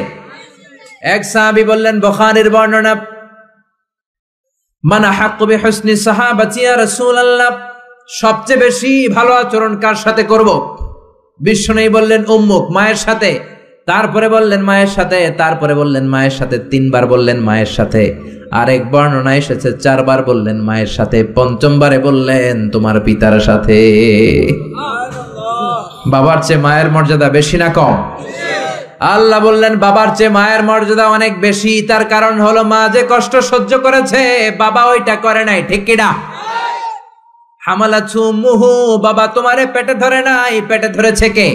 [SPEAKER 1] এক সাহাবী বললেন, বুখারীর বর্ণনা, মান আহাক্কু বিহুসনি সাহাবাতি ইয়া রাসূলুল্লাহ, সবচেয়ে বেশি ভালো আচরণ কার সাথে করব? বিষ্ণু বললেন, উম্মুক, মায়ের সাথে। তারপরে বললেন মায়ের সাথে, তারপরে বললেন মায়ের সাথে, 3 বার বললেন মায়ের সাথে। আরেক বর্ণনা এসেছে 4 বার বললেন মায়ের সাথে, 5মবারে বললেন তোমার পিতার সাথে। বাবার চেয়ে মায়ের মর্যাদা বেশি না কম? আল্লাহ বললেন বাবার চেয়ে মায়ের মর্যাদা অনেক বেশি। তার কারণ হলো মা যে কষ্ট সহ্য করেছে বাবা ওইটা করে নাই, ঠিক কিনা? হামালাতহু উম্মুহু, বাবা তোমারে পেটে ধরে নাই, পেটে ধরেছে কে?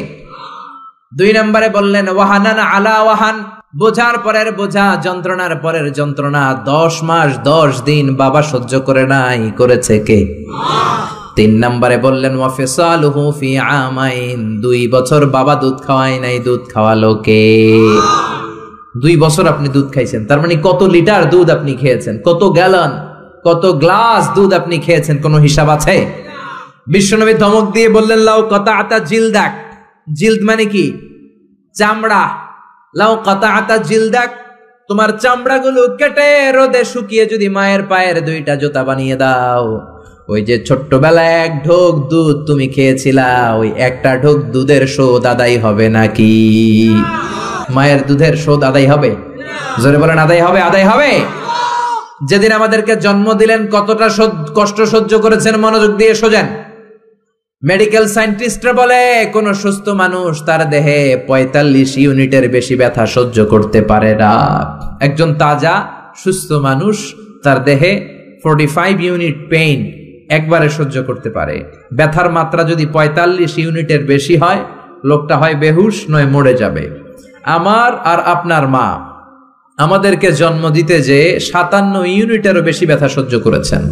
[SPEAKER 1] 2 নম্বরে বললেন ওয়াহানান আলা ওয়াহান, বোঝার পরের বোঝা, যন্ত্রণার পরের যন্ত্রণা 10 মাস 10 দিন বাবা সহ্য করে নাই, করেছে কে? 3 নম্বরে বললেন ওয়াফিসালুহু ফি আমাইন, 2 বছর বাবা দুধ খাওয়ায় নাই, দুধ খাওয়ালো কে? 2 বছর আপনি দুধ খাইছেন, তার মানে কত লিটার দুধ আপনি খেয়েছেন, কত গ্যালন, কত গ্লাস দুধ আপনি খেয়েছেন, কোনো হিসাব আছে? বিশ্বনবী ধমক দিয়ে বললেন লাউ কাতাআতা জিলদাক, জিলদ মানে কি? চামড়া। লাউ কাতাআতা জিলদাক, তোমার চামড়াগুলো কেটে রোদে শুকিয়ে যদি মায়ের পায়ের 2টা জুতা বানিয়ে দাও, ওই যে ছোট্টবেলায় 1 ঢোক দুধ তুমি খেয়েছিলা, ওই 1টা ঢোক দুধের শোধ আদায় হবে নাকি? মায়ের দুধের শোধ আদায় হবে? জোরে বলেন আদায় হবে? আদায় হবে। যেদিন আমাদেরকে জন্ম দিলেন কতটা কষ্ট সহ্য করেছেন, মনোযোগ দিয়ে শোনেন। মেডিকেল সায়েন্টিস্টরা বলে কোন সুস্থ মানুষ তার দেহে 45 ইউনিটের বেশি ব্যথা সহ্য করতে পারে না। একজন তাজা সুস্থ মানুষ তার দেহে 45 ইউনিট পেইন একবারে সহ্য করতে পারে। ব্যথার মাত্রা যদি 45 ইউনিটের বেশি হয়, লোকটা হয় বেহুশ নয় মরে যাবে। আমার আর আপনার মা আমাদেরকে জন্ম দিতে যে 57 ইউনিটেরও বেশি ব্যথা সহ্য করেছেন,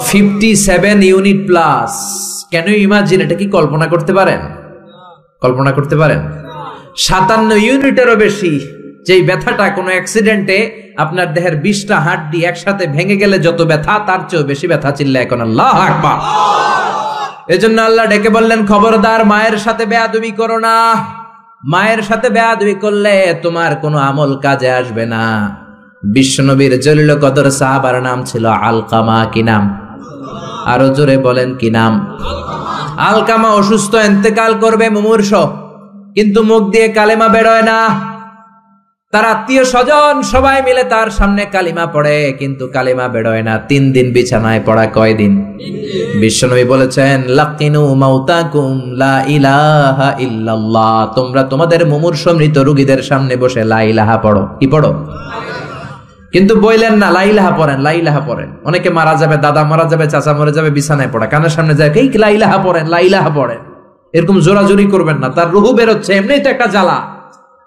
[SPEAKER 1] 57 ইউনিট প্লাস। কেন ইমাজিন, এটা কি কল্পনা করতে পারেন? কল্পনা করতে পারেন? 57 ইউনিটেরও বেশি, যেই ব্যথাটা কোনো অ্যাক্সিডেন্টে আপনার দেহের 20টা হাড্ডি একসাথে ভেঙে গেলে যত ব্যথা, তার চেয়েও বেশি ব্যথা। চিল্লা এখন আল্লাহু আকবার। এজন্য আল্লাহ ডেকে বললেন খবরদার মায়ের সাথে বেয়াদবি করো না। মায়ের সাথে বেয়াদবি করলে তোমার কোনো আমল কাজে আসবে না। বিশ্বনবীর জলিল কদর সাহাবার নাম ছিল আলকামা। কি নাম? আরো জোরে বলেন কি নাম? আলকামা অসুস্থ, ইন্তেকাল করবে, মুমূর্ষ, কিন্তু মুখ দিয়ে কালেমা বেরোয় না। তার আত্মীয় স্বজন সবাই মিলে তার সামনে কালিমা পড়ে, কিন্তু কালিমা বেরোয় না। 3 দিন বিছানায় পড়া। কয়দিন? বিশ্বনবী বলেছেন লাকিনু মাউতাকুম লা ইলাহা ইল্লাল্লাহ, তোমরা তোমাদের মুমূর্ষ মৃত রোগীদের সামনে বসে লা ইলাহা পড়ো। কি পড়ো? কিন্তু বললেন না লা ইলাহা পড়েন, লা ইলাহা পড়েন। অনেকে মারা যাবে, দাদা মারা যাবে, চাচা মরে যাবে, বিছানায় পড়া, কানের সামনে যায় এই লা ইলাহা পড়েন, লা ইলাহা পড়েন। এরকম জোরাজোরি করবেন না, তার রুহু বেরোচ্ছে, এমনিই তো একটা জ্বালা।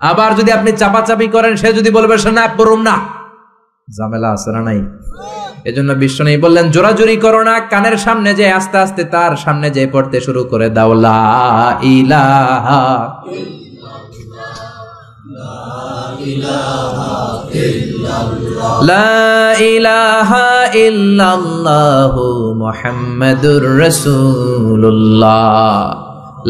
[SPEAKER 1] আবার যদি আপনি চাপাচাপি করেন, সে যদি বলবে না পড়ুম না, ঝামেলা আছে না নাই? এজন্য বিষ্ণু বললেন জোরাজোরি করো না, কানের সামনে যে আস্তে আস্তে তার সামনে যে পড়তে শুরু করে দাও লা ইলাহা লা ইলাহা ইল্লাল্লাহু মুহাম্মাদুর রাসূলুল্লাহ।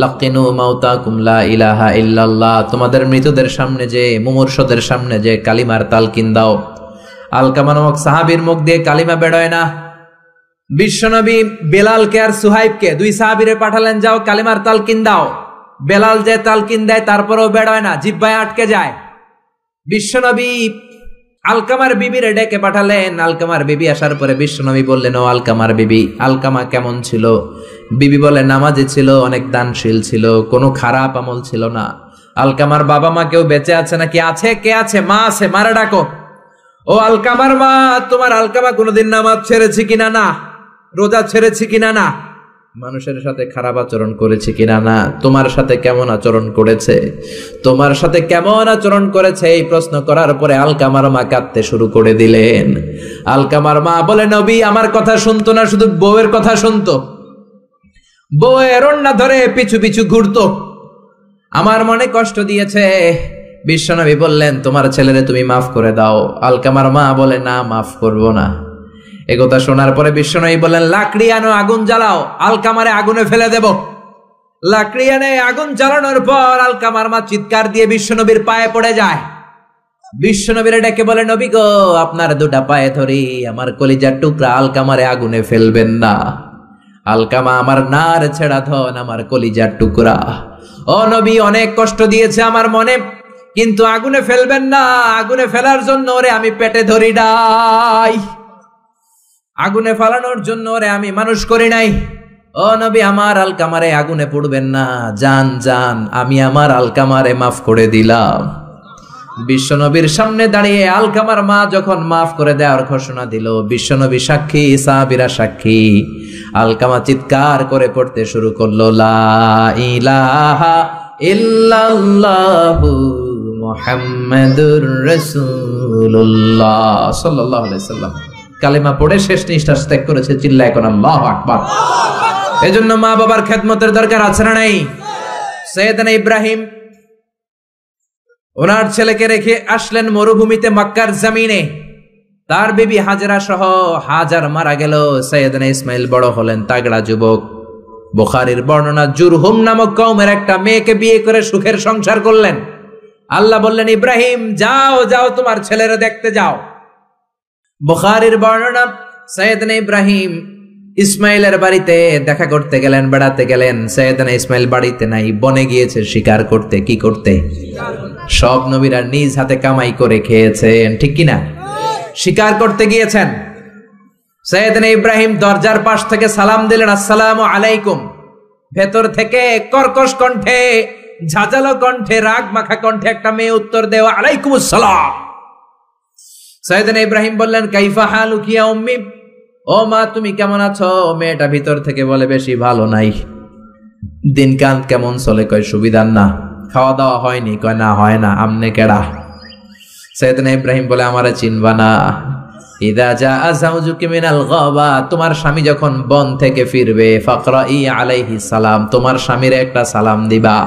[SPEAKER 1] লাকিনু মাউতাকুম লা ইলাহা ইল্লাল্লাহ, তোমাদের মৃতদের সামনে যে, মুমূর্ষদের সামনে যে কালিমার তালকিন দাও। আলকামা নামক সাহাবীর মুখ দিয়ে কালিমা বেরোয় না। বিশ্বনবী বেলালকে আর সুহাইবকে, 2 সাহাবীরে পাঠালেন, যাও কালিমার তালকিন দাও। বেলাল যে তালকিন দেয় তারপরেও বেরোয় না, জিহ্বায় আটকে যায়। বিশ্বনবী আলকামার বিবিরে ডেকে পাঠালেন। আলকামার বিবি আসার পরে বিশ্বনবী বললেন ও আলকামার বিবি, আলকামা কেমন ছিল? বিবি বলে নামাজি ছিল, অনেক দানশীল ছিল, কোনো খারাপ আমল ছিল না। আলকামার বাবা মা কেউ বেঁচে আছে নাকি? আছে। কে আছে? মা আছে, মারা ডাকো। ও আলকামার মা, তোমার আলকামা কোনোদিন নামাজ ছেড়েছে কিনা? না। রোজা ছেড়েছে কিনা? না। মানুষের সাথে খারাপ আচরণ করেছে কিনা না, তোমার সাথে কেমন আচরণ করেছে, তোমার সাথে কেমন আচরণ করেছে, এই প্রশ্ন করার পরে আলকামার মা কাঁদতে শুরু করে দিলেন। আলকামার মা বলে, নবী আমার কথা শুনতো না, শুধু বউয়ের কথা শুনতো, বউয়ের ওড়না ধরে পিছু পিছু ঘুরতো, আমার মনে কষ্ট দিয়েছে। বিশ্বনবী বললেন, তোমার ছেলেরে তুমি মাফ করে দাও। আলকামার মা বলে, না, মাফ করব না। একথা শোনার পরে বিশ্বনবী বললেন, লাকড়ি আনো, আগুন জ্বালাও, আলকামারে আগুনে ফেলে দেব। লাকড়ি এনে আগুন জ্বালানোর পর আলকামার মা চিৎকার দিয়ে বিশ্বনবীর পায়ে পড়ে যায়। বিশ্বনবীর ডেকে বলে, নবী গো, আপনার দুটা পায়ে ধরি, আমার কলিজার টুকরা আলকামারে আগুনে ফেলবেন না। আলকামা আমার নার ছেড়া ধন, আমার কলিজার টুকরা, ও নবী অনেক কষ্ট দিয়েছে আমার মনে, কিন্তু আগুনে ফেলবেন না, আগুনে ফেলার জন্য ওরে আমি পেটে ধরি নাই, আগুনে ফালানোর জন্য ওরে আমি মানুষ করি নাই। ও নবী আমার আলকামারে আগুনে পড়বেন না, জান জান, আমি আমার আলকামারে মাফ করে দিলাম। বিশ্বনবীর সামনে দাঁড়িয়ে আলকামার মা যখন মাফ করে দেওয়ার ঘোষণা দিল, বিশ্বনবী সাক্ষী, সাহাবীরা সাক্ষী, আলকামা চিৎকার করে পড়তে শুরু করলো, লা ইলাহা ইল্লাল্লাহু মুহাম্মাদুর রাসূলুল্লাহ সাল্লাল্লাহু আলাইহি সাল্লাম। কালেমা পড়ে শেষ নিঃশ্বাস ত্যাগ করেছে, চিল্লায় কোন আল্লাহু আকবার। এজন্য মা বাবার খেদমতের দরকার আছে না নাই? সাইয়েদনা ইব্রাহিম ওনার ছেলেকে রেখে আসলেন মরুভূমিতে মক্কার জমিনে, তার বিবি হাজরা সহ। হাজার মারা গেল, সাইয়েদনা ইসমাইল বড় হলেন, তাগড়া যুবক। বুখারীর বর্ণনা, জুরহুম নামক কওমের একটা মেয়েকে বিয়ে করে সুখের সংসার করলেন। আল্লাহ বললেন, ইব্রাহিম যাও যাও, তোমার ছেলেরা দেখতে যাও। বুখারীর বর্ণনা, সাইয়েদনা ইব্রাহিম ইসমাইলের বাড়িতে দেখা করতে গেলেন, বেড়াতে গেলেন। সাইয়েদনা ইসমাইল বাড়িতে নাই, বনে গিয়েছে শিকার করতে। কি করতে? সব নবীরা নিজ হাতে কামাই করে খেয়েছেন, ঠিক কিনা? শিকার করতে গিয়েছেন। সাইয়েদনা ইব্রাহিম দরজার পাশ থেকে সালাম দিলেন, আসসালামু আলাইকুম। ভেতর থেকে কর্কশ কণ্ঠে, ঝাঁঝালো কণ্ঠে, রাগ মাখা কণ্ঠে একটা মেয়ে উত্তর দেওয়া, আলাইকুমুস সালাম। সাইয়েদনা ইব্রাহিম বললেন, কাইফা হালুকি ইয়া উম্মি, ও মা তুমি কেমন আছো? মেয়েটা ভিতর থেকে বলে, বেশি ভালো নাই। দিনকাল কেমন চলে? কয় সুবিধার না। খাওয়া দাওয়া হয়নি? কয় না, হয় না। আমনে কেডা? সাইয়েদনা ইব্রাহিম বলে, আমারে চিনবা না? ইদা জাআ যাওজুকি মিনাল গাবা, তোমার স্বামী যখন বন থেকে ফিরবে, ফাকরাই আলাইহি সালাম, তোমার স্বামীর একটা সালাম দিবা।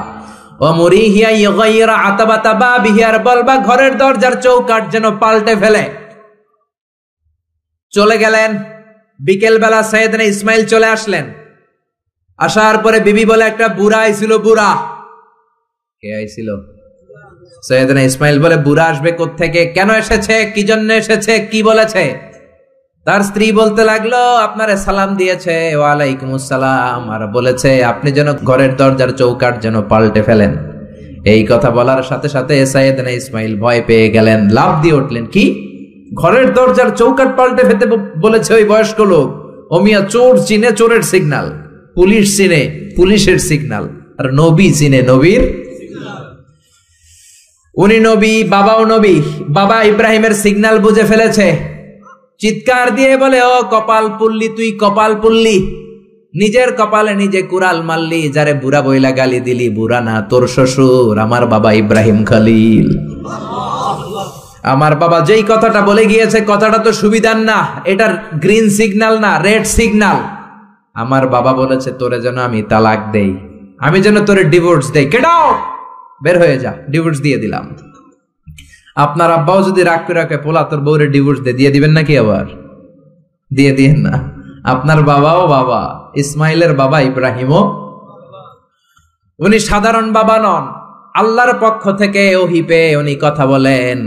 [SPEAKER 1] ও মুরিহিয়া ইগাইরা আতাবাতা বাবিহি, আর বলবা ঘরের দরজার চৌকাঠ যেন পাল্টে ফেলে। চলে গেলেন। বিকেল বেলা সাইয়েদনা ইসমাইল চলে আসলেন। আসার পরে বিবি বলে, একটা বুড়া আইছিল। বুড়া কে আইছিল? সাইয়েদনা ইসমাইল বলে, বুড়া আসবে কোত্থেকে? কেন এসেছে? কি জন্য এসেছে? কি বলেছে? তার স্ত্রী বলতে লাগলো, আপনারে সালাম দিয়েছে। ওয়ালাইকুমুস সালাম, আর বলেছে আপনি যেন ঘরের দরজার চৌকাঠ যেন পাল্টে ফেলেন। এই কথা বলার সাথে সাথে সাইয়েদনা ইসমাইল ভয় পেয়ে গেলেন, লাফ দিয়ে উঠলেন। কি? ঘরের দরজার চৌকাঠ পাল্টে ফেলতে বলেছে ওই বয়স্ক লোক? ও মিয়া, চোর চিনে চোরের সিগন্যাল, পুলিশ চিনে পুলিশের সিগন্যাল, আর নবী চিনে নবীর। উনি নবী, বাবাও নবী। বাবা ইব্রাহিমের সিগন্যাল বুঝে ফেলেছে। চিৎকার দিয়ে বলে, ও কপাল পুল্লি, তুই কপাল পুল্লি, নিজের কপালে নিজে কুড়াল মারলি। যারে বুড়া বইলা গালি দিলি, বুড়া না, তোর শ্বশুর আমার বাবা ইব্রাহিম খলিল। আমার বাবা যেই কথাটা বলে গিয়েছে, কথাটা তো সুবিধার না, এটার গ্রিন সিগন্যাল না, রেড সিগন্যাল। আমার বাবা বলেছে তোরে যেন আমি তালাক দেই, আমি যেন তোরে ডিভোর্স দেই। গেট আউট, বের হয়ে যা। ডিভোর্স দিয়ে দিলাম। আপনার আব্বাও যদি রাগ করে রাখে, পোলা তোর বউরে ডিভোর্স দিয়ে দিবেন নাকি? আবার দিয়ে দিয়েন না। আপনার বাবাও বাবা, ইসমাইলের বাবা ইব্রাহিমও। উনি সাধারণ বাবা নন, আল্লাহর পক্ষ থেকে ওহী পেয়ে উনি কথা বলেন।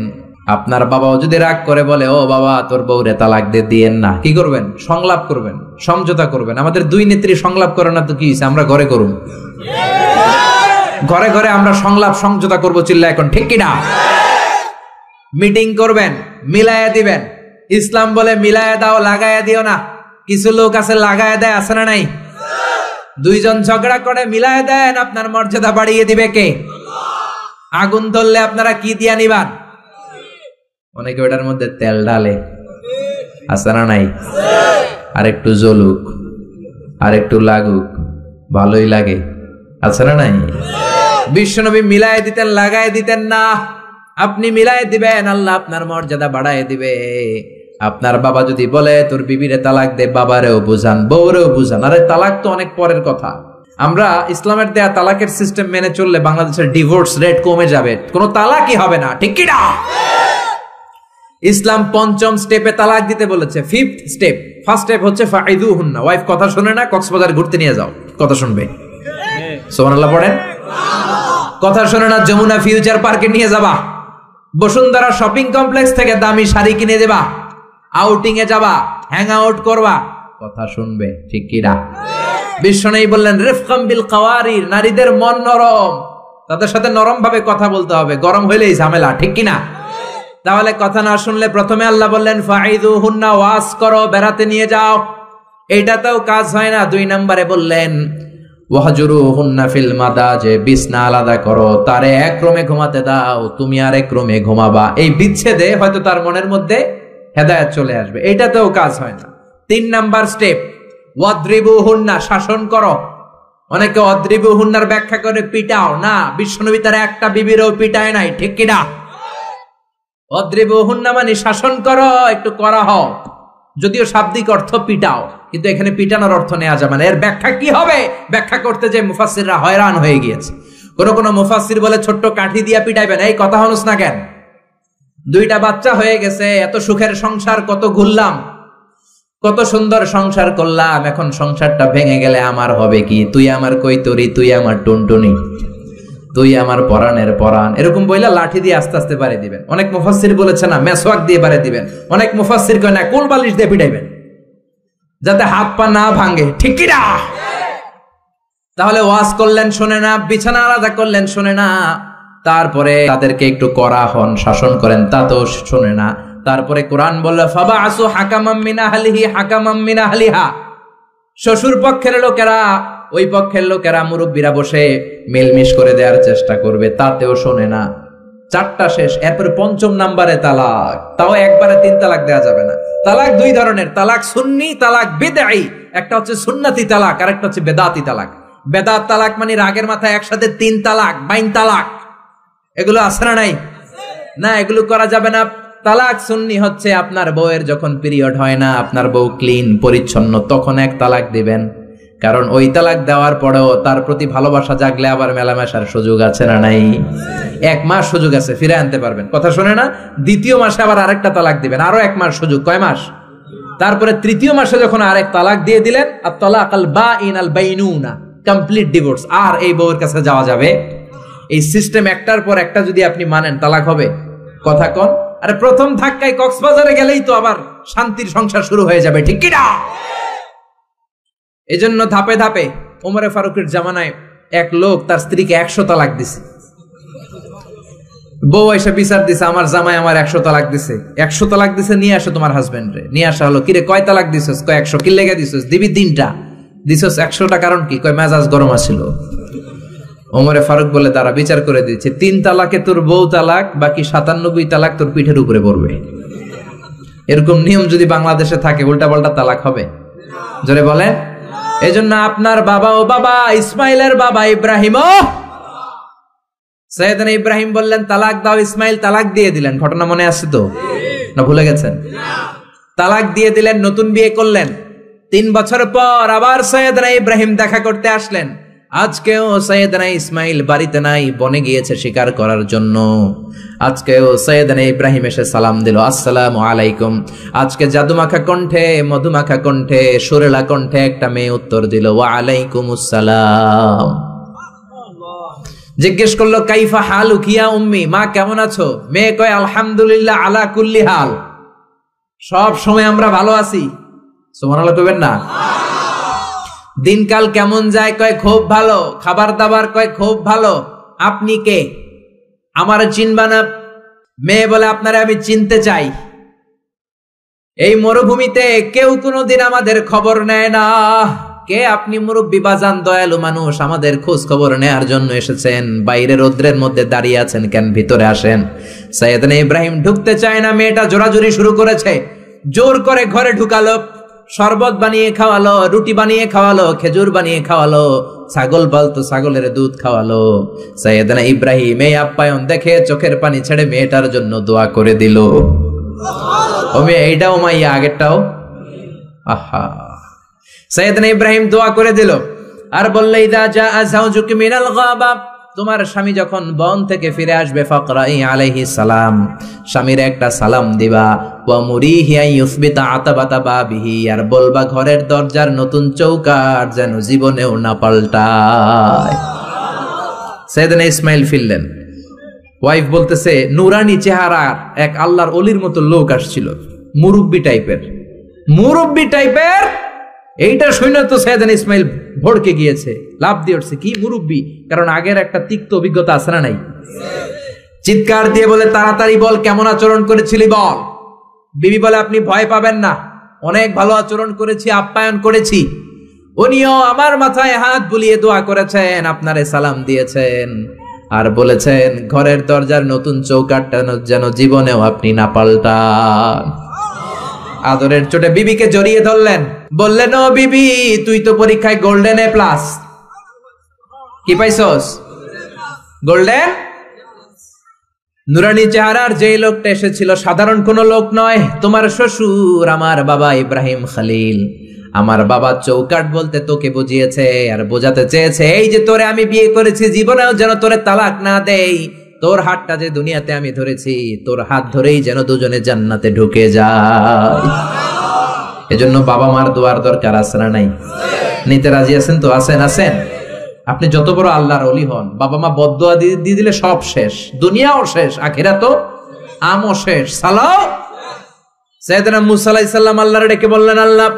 [SPEAKER 1] আপনার বাবাও যদি রাগ করে বলে, ও বাবা তোর বউরে তালাক দিয়ে দিয়েন না, কি করবেন? সংলাপ করবেন, সমঝোতা করবেন। আমাদের দুই নেত্রী সংলাপ করে না তো কি হয়েছে? আমরা ঘরে করুন, ঘরে ঘরে আমরা সংলাপ সমঝোতা করবো। চিল্লা এখন ঠিক কিনা? মিটিং করবেন, মিলায়া দিবেন। ইসলাম বলে মিলায়া দাও, লাগায়া দিও না। কিছু লোক আছে লাগায়া দেয়, আছে না নাই? দুইজন ঝগড়া করে মিলায়া দেন, আপনার মর্যাদা বাড়িয়ে দিবে কে? আগুন ধরলে আপনারা কি দিয়া নিবান? অনেকে ওটার মধ্যে তেল ঢালে, আছে না নাই? আর একটু জ্বলুক, আর একটু লাগুক, ভালোই লাগে, আছে না নাই? বিশ্বনবী মিলায় দিতেন, লাগায় দিতেন না। আপনি মিলায় দিবেন, আল্লাহ আপনার মর্যাদা বাড়ায় দিবে। আপনার বাবা যদি বলে তোর বিবিরে তালাক দে, বাবারেও বুঝান, বউরেও বুঝান। আরে তালাক তো অনেক পরের কথা। আমরা ইসলামের দেয়া তালাকের সিস্টেম মেনে চললে বাংলাদেশের ডিভোর্স রেট কমে যাবে, কোনো তালাকই হবে না, ঠিক কি না? ইসলাম ৫ম স্টেপে তালাক দিতে বলেছে। 5th স্টেপ, ফার্স্ট স্টেপ হচ্ছে ফাইদুহুন্না। ওয়াইফ কথা শুনে না, কক্সবাজার ঘুরতে নিয়ে যাও, কথা শুনবে। সুবহানাল্লাহ পড়েন। কথা শুনে না, যমুনা ফিউচার পার্কে নিয়ে যাবা, বসুন্ধরা শপিং কমপ্লেক্স থেকে দামি শাড়ি কিনে দেবা, আউটিং এ যাবা, হ্যাং আউট করবা, কথা শুনবে, ঠিক কি না? বিশ্বনবী বললেন রিফকাম বিল কাওয়ারির, নারীদের মন নরম, তাদের সাথে নরম ভাবে কথা বলতে হবে, গরম হইলেই ঝামেলা, ঠিক কি না? তাহলে কথা না শুনলে প্রথমে আল্লাহ বললেন ফাইদুহুন্না, ওয়াজ করো, বেড়াতে নিয়ে যাও। এটাতেও কাজ হয় না, 2 নম্বরে বললেন ওয়াহজুরুহুন্না ফিল মাদাজে, বিছনা আলাদা করো, তারে এক রুমে ঘুমাতে দাও, তুমি আর এক রুমে ঘুমাবা। এই বিচ্ছেদে হয়তো তার মনের মধ্যে হেদায়েত চলে আসবে, এটাতেও কাজ হয় না। 3 নাম্বার স্টেপ ওয়াদ্রিবুহুন্না, শাসন করো। অনেকে ওয়াদ্রিবুহুন্নার ব্যাখ্যা করে পিটাও, না, বিশ্বনবী তার একটা বিবিরও পিটায় নাই, ঠিক কি না? ওয়াদ্রিবুহুন্না মানে শাসন করো, একটু করা হও, যদিও শাব্দিক অর্থ পিটাও, কিন্তু এখানে পিটানোর অর্থ নেওয়া যাবে না। এর ব্যাখ্যা কি হবে, ব্যাখ্যা করতে যে মুফাসসিররা হয়রান হয়ে গিয়েছে। কোন মুফাসসির বলে ছোট্ট কাঠি দিয়া পিটাইবেন, এই কথা হনুস না কেন? 2টা বাচ্চা হয়ে গেছে, এত সুখের সংসার, কত ঘুরলাম, কত সুন্দর সংসার করলাম, এখন সংসারটা ভেঙে গেলে আমার হবে কি? তুই আমার কৈতরি, তুই আমার টুনটুনি, তুই আমার পরাণের পরাণ, এরকম বইলা লাঠি দিয়ে আস্তে আস্তে বাড়ি দিবেন। অনেক মুফাসসির বলেছে না, মেসওয়াক দিয়ে বাড়ি দিবেন। অনেক মুফাসসির কয় না, কোল বালিশ দিয়ে পিটাইবেন, যাতে হাত পা না ভাঙে, ঠিক কি না? তাহলে ওয়াজ করলেন শোনে না, বিছানা আলাদা করলেন শোনে না, তারপরে তাদেরকে একটু কড়া হন, শাসন করেন, তাতেও শোনে না। তারপরে কোরআন বলল ফাবাআসু হাকামাম মিন আহলিহি হাকামাম মিন আহলিহা, শ্বশুর পক্ষের লোকেরা, ওই পক্ষের লোকেরা, মুরব্বীরা বসে মেলমিশ করে দেওয়ার চেষ্টা করবে, তাতেও শোনে না। 4টা শেষ, এরপরে 5ম নাম্বারে তালাক, তাও একবারে 3 তালাক দেওয়া যাবে না। তালাক 2 ধরনের, তালাক সুন্নি, তালাক বিদঈ। একটা হচ্ছে সুন্নতি তালাক, আর একটা হচ্ছে বেদাতি তালাক। বেদাত তালাক মানে রাগের মাথায় একসাথে 3 তালাক, 22 তালাক, এগুলো আছে না নাই? না, এগুলো করা যাবে না। তালাক সুন্নি হচ্ছে আপনার বউয়ের যখন পিরিয়ড হয় না, আপনার বউ ক্লিন পরিচ্ছন্ন, তখন 1 তালাক দিবেন। কারণ ওই তালাক দেওয়ার পরেও তার প্রতি ভালোবাসা জাগলে আবার মেলামেশার সুযোগ আছে না নাই? 1 মাস সুযোগ আছে, ফিরে আনতে পারবেন, কথা শুনে না? 2য় মাসে আবার আরেকটা তালাক দিবেন, আরো 1 মাস সুযোগ, কয় মাস? তারপরে 3য় মাসে যখন আরেক তালাক দিয়ে দিলেন, আত-তালাকাল বাঈন আল বাইনুনা, কমপ্লিট ডিভোর্স, আর এই বউয়ের কাছে যাওয়া যাবে। এই সিস্টেম একটার পর একটা যদি আপনি মানেন, তালাক হবে, কথা কোন? আরে প্রথম ধাক্কায় কক্সবাজারে গেলেই তো আবার শান্তির সংসার শুরু হয়ে যাবে, ঠিক কি না? এজন্য ধাপে ধাপে, ওমরে ফারুকের জামানায় এক লোক তার স্ত্রীকে 100 তালাক দিছে। বউ এসে বিচার দিছে, আমার জামাই আমার 100 তালাক দিছে। 100 তালাক দিছে, নিয়ে আসো তোমার হাজবেন্ডরে। নিয়ে আসা হলো, কিরে কয় তালাক দিছস? কয় 100। কি লেগে দিছস? দিবি 3টা। দিছস 100টা, কারণ কি? কয় মেজাজ গরম আছিল। ওমরে ফারুক বলে, তারা বিচার করে দিচ্ছে, 3 তালাকে তোর বউ তালাক, বাকি 97 তালাক তোর পিঠের উপরে পড়বে। এরকম নিয়ম যদি বাংলাদেশে থাকে, উল্টা পাল্টা তালাক হবে? জোরে বলে। এজন্য আপনার বাবা, ও বাবা, ইসমাইলের বাবা ইব্রাহিম, সৈয়দনা ইব্রাহিম বললেন তালাক দাও, ইসমাইল তালাক দিয়ে দিলেন। ঘটনা মনে আছে তো, না ভুলে গেছেন? তালাক দিয়ে দিলেন, নতুন বিয়ে করলেন। 3 বছর পর আবার সৈয়দনা ইব্রাহিম দেখা করতে আসলেন। আজকেও সৈয়দনা ইসমাইল বাড়িতে নাই, বনে গিয়েছে শিকার করার জন্য। আজকেও সৈয়দনা ইব্রাহিম এসে সালাম দিল, আসসালামু আলাইকুম। আজকে জাদুমাখা কণ্ঠে, মধুমাখা কণ্ঠে, সুরেলা কণ্ঠে একটা মেয়ে উত্তর দিল, ওয়া আলাইকুমুস সালাম। জিজ্ঞেস করলো, কাইফা হালুক ইয়া উম্মি, মা কেমন আছো? মেয়ে কয়, আলহামদুলিল্লাহ আলা কুল্লি হাল, সব সময় আমরা ভালো আছি। সুবহানাল্লাহ কইবেন না? দিনকাল কেমন যায়? কয় খুব ভালো। খাবার দাবার? কয় খুব ভালো। আপনি কে? আমার চিনবা না? মেয়ে বলে, আপনারে আমি চিনতে চাই। এই মরুভূমিতে কেউ কোনোদিন আমাদের খবর নেয় না। কে আপনি? মুরব্বী বাজান, দয়ালু মানুষ, আমাদের খোঁজ খবর নেয়ার জন্য এসেছেন। বাইরে রোদ্রের মধ্যে দাঁড়িয়ে আছেন কেন? ভিতরে আসেন। সৈয়দনা ইব্রাহিম ঢুকতে চায় না, মেয়েটা জোরাজুরি শুরু করেছে, জোর করে ঘরে ঢুকালো। শরবত বানিয়ে খাওয়ালো, রুটি বানিয়ে খাওয়ালো, খেজুর বানিয়ে খাওয়ালো, ছাগল পালতো, ছাগলের দুধ খাওয়ালো। সাইয়েদনা ইব্রাহিম এই আপ্যায়ন দেখে চোখের পানি ছেড়ে মেয়েটার জন্য দোয়া করে দিল। ও মেয়ে, এইটাও মাইয়া, আগেরটাও। আহা, সাইয়েদনা ইব্রাহিম দোয়া করে দিল আর বললে, ইদা জাআ যাওজুকি মিনাল গাবা, তোমার স্বামী যখন বন থেকে ফিরে আসবে, ফাকরাই আলাইহিস সালাম, স্বামীর একটা সালাম দিবা, ওয়া মুরিহি আন ইউসবিতা আতাবাতা বাবিহি, আর বলবা ঘরের দরজার নতুন চৌকাঠ যেন জীবনেও না পাল্টায়। সাইয়েদনা ইসমাইল ফিরলেন, ওয়াইফ বলতেছে, নুরানি চেহারার এক আল্লাহর ওলির মতো লোক আসছিল, মুরব্বি টাইপের। এইটা শুনে তো সাইয়েদনা ইসমাইল ভড়কে গিয়েছে, লাভ দিয়ে উঠছে, কি মুরব্বি, কারণ আগের একটা তিক্ত অভিজ্ঞতা আছে না নাই। চিৎকার দিয়ে বলে, তাড়াতাড়ি বল কেমন আচরণ করেছিলি বল। বিবি বলে, আপনি ভয় পাবেন না, অনেক ভালো আচরণ করেছি, আপ্যায়ন করেছি। উনিও আমার মাথায় হাত বুলিয়ে দোয়া করেছেন, আপনারে সালাম দিয়েছেন, আর বলেছেন ঘরের দরজার নতুন চৌকাঠটা যেন জীবনেও আপনি না পাল্টান। আদরের চোটে বিবিকে জড়িয়ে ধরলেন, বললেন, ও বিবি, তুই তো পরীক্ষায় গোল্ডেন এ প্লাস। কি পাইছস? গোল্ডেন। নুরানি চেহারার যে লোকটা এসেছিল সাধারণ কোন লোক নয়, তোমার শ্বশুর, আমার বাবা ইব্রাহিম খলিল। আমার বাবা চৌকাঠ বলতে তোকে বুঝিয়েছে আর বোঝাতে চেয়েছে, এই যে তোরে আমি বিয়ে করেছি, জীবনেও যেন তোরে তালাক না দেই, তোর হাতটা যে দুনিয়াতে আমি ধরেছি, তোর হাত ধরেই যেন দুজনে জান্নাতে ঢুকে যায়। এজন্য বাবা মার দোয়ার দরকার আছে না নাই? নিতে রাজি আছেন তো? আছেন। আপনি যত বড় আল্লাহর ওলি হন, বাবা মা বদদোয়া দিয়ে দিলে সব শেষ, দুনিয়াও শেষ, আখিরাতও আমও শেষ। সালাও। সাইয়েদনা মুসা আলাইহিস সালাম আল্লাহরে ডেকে বললেন, আল্লাহ,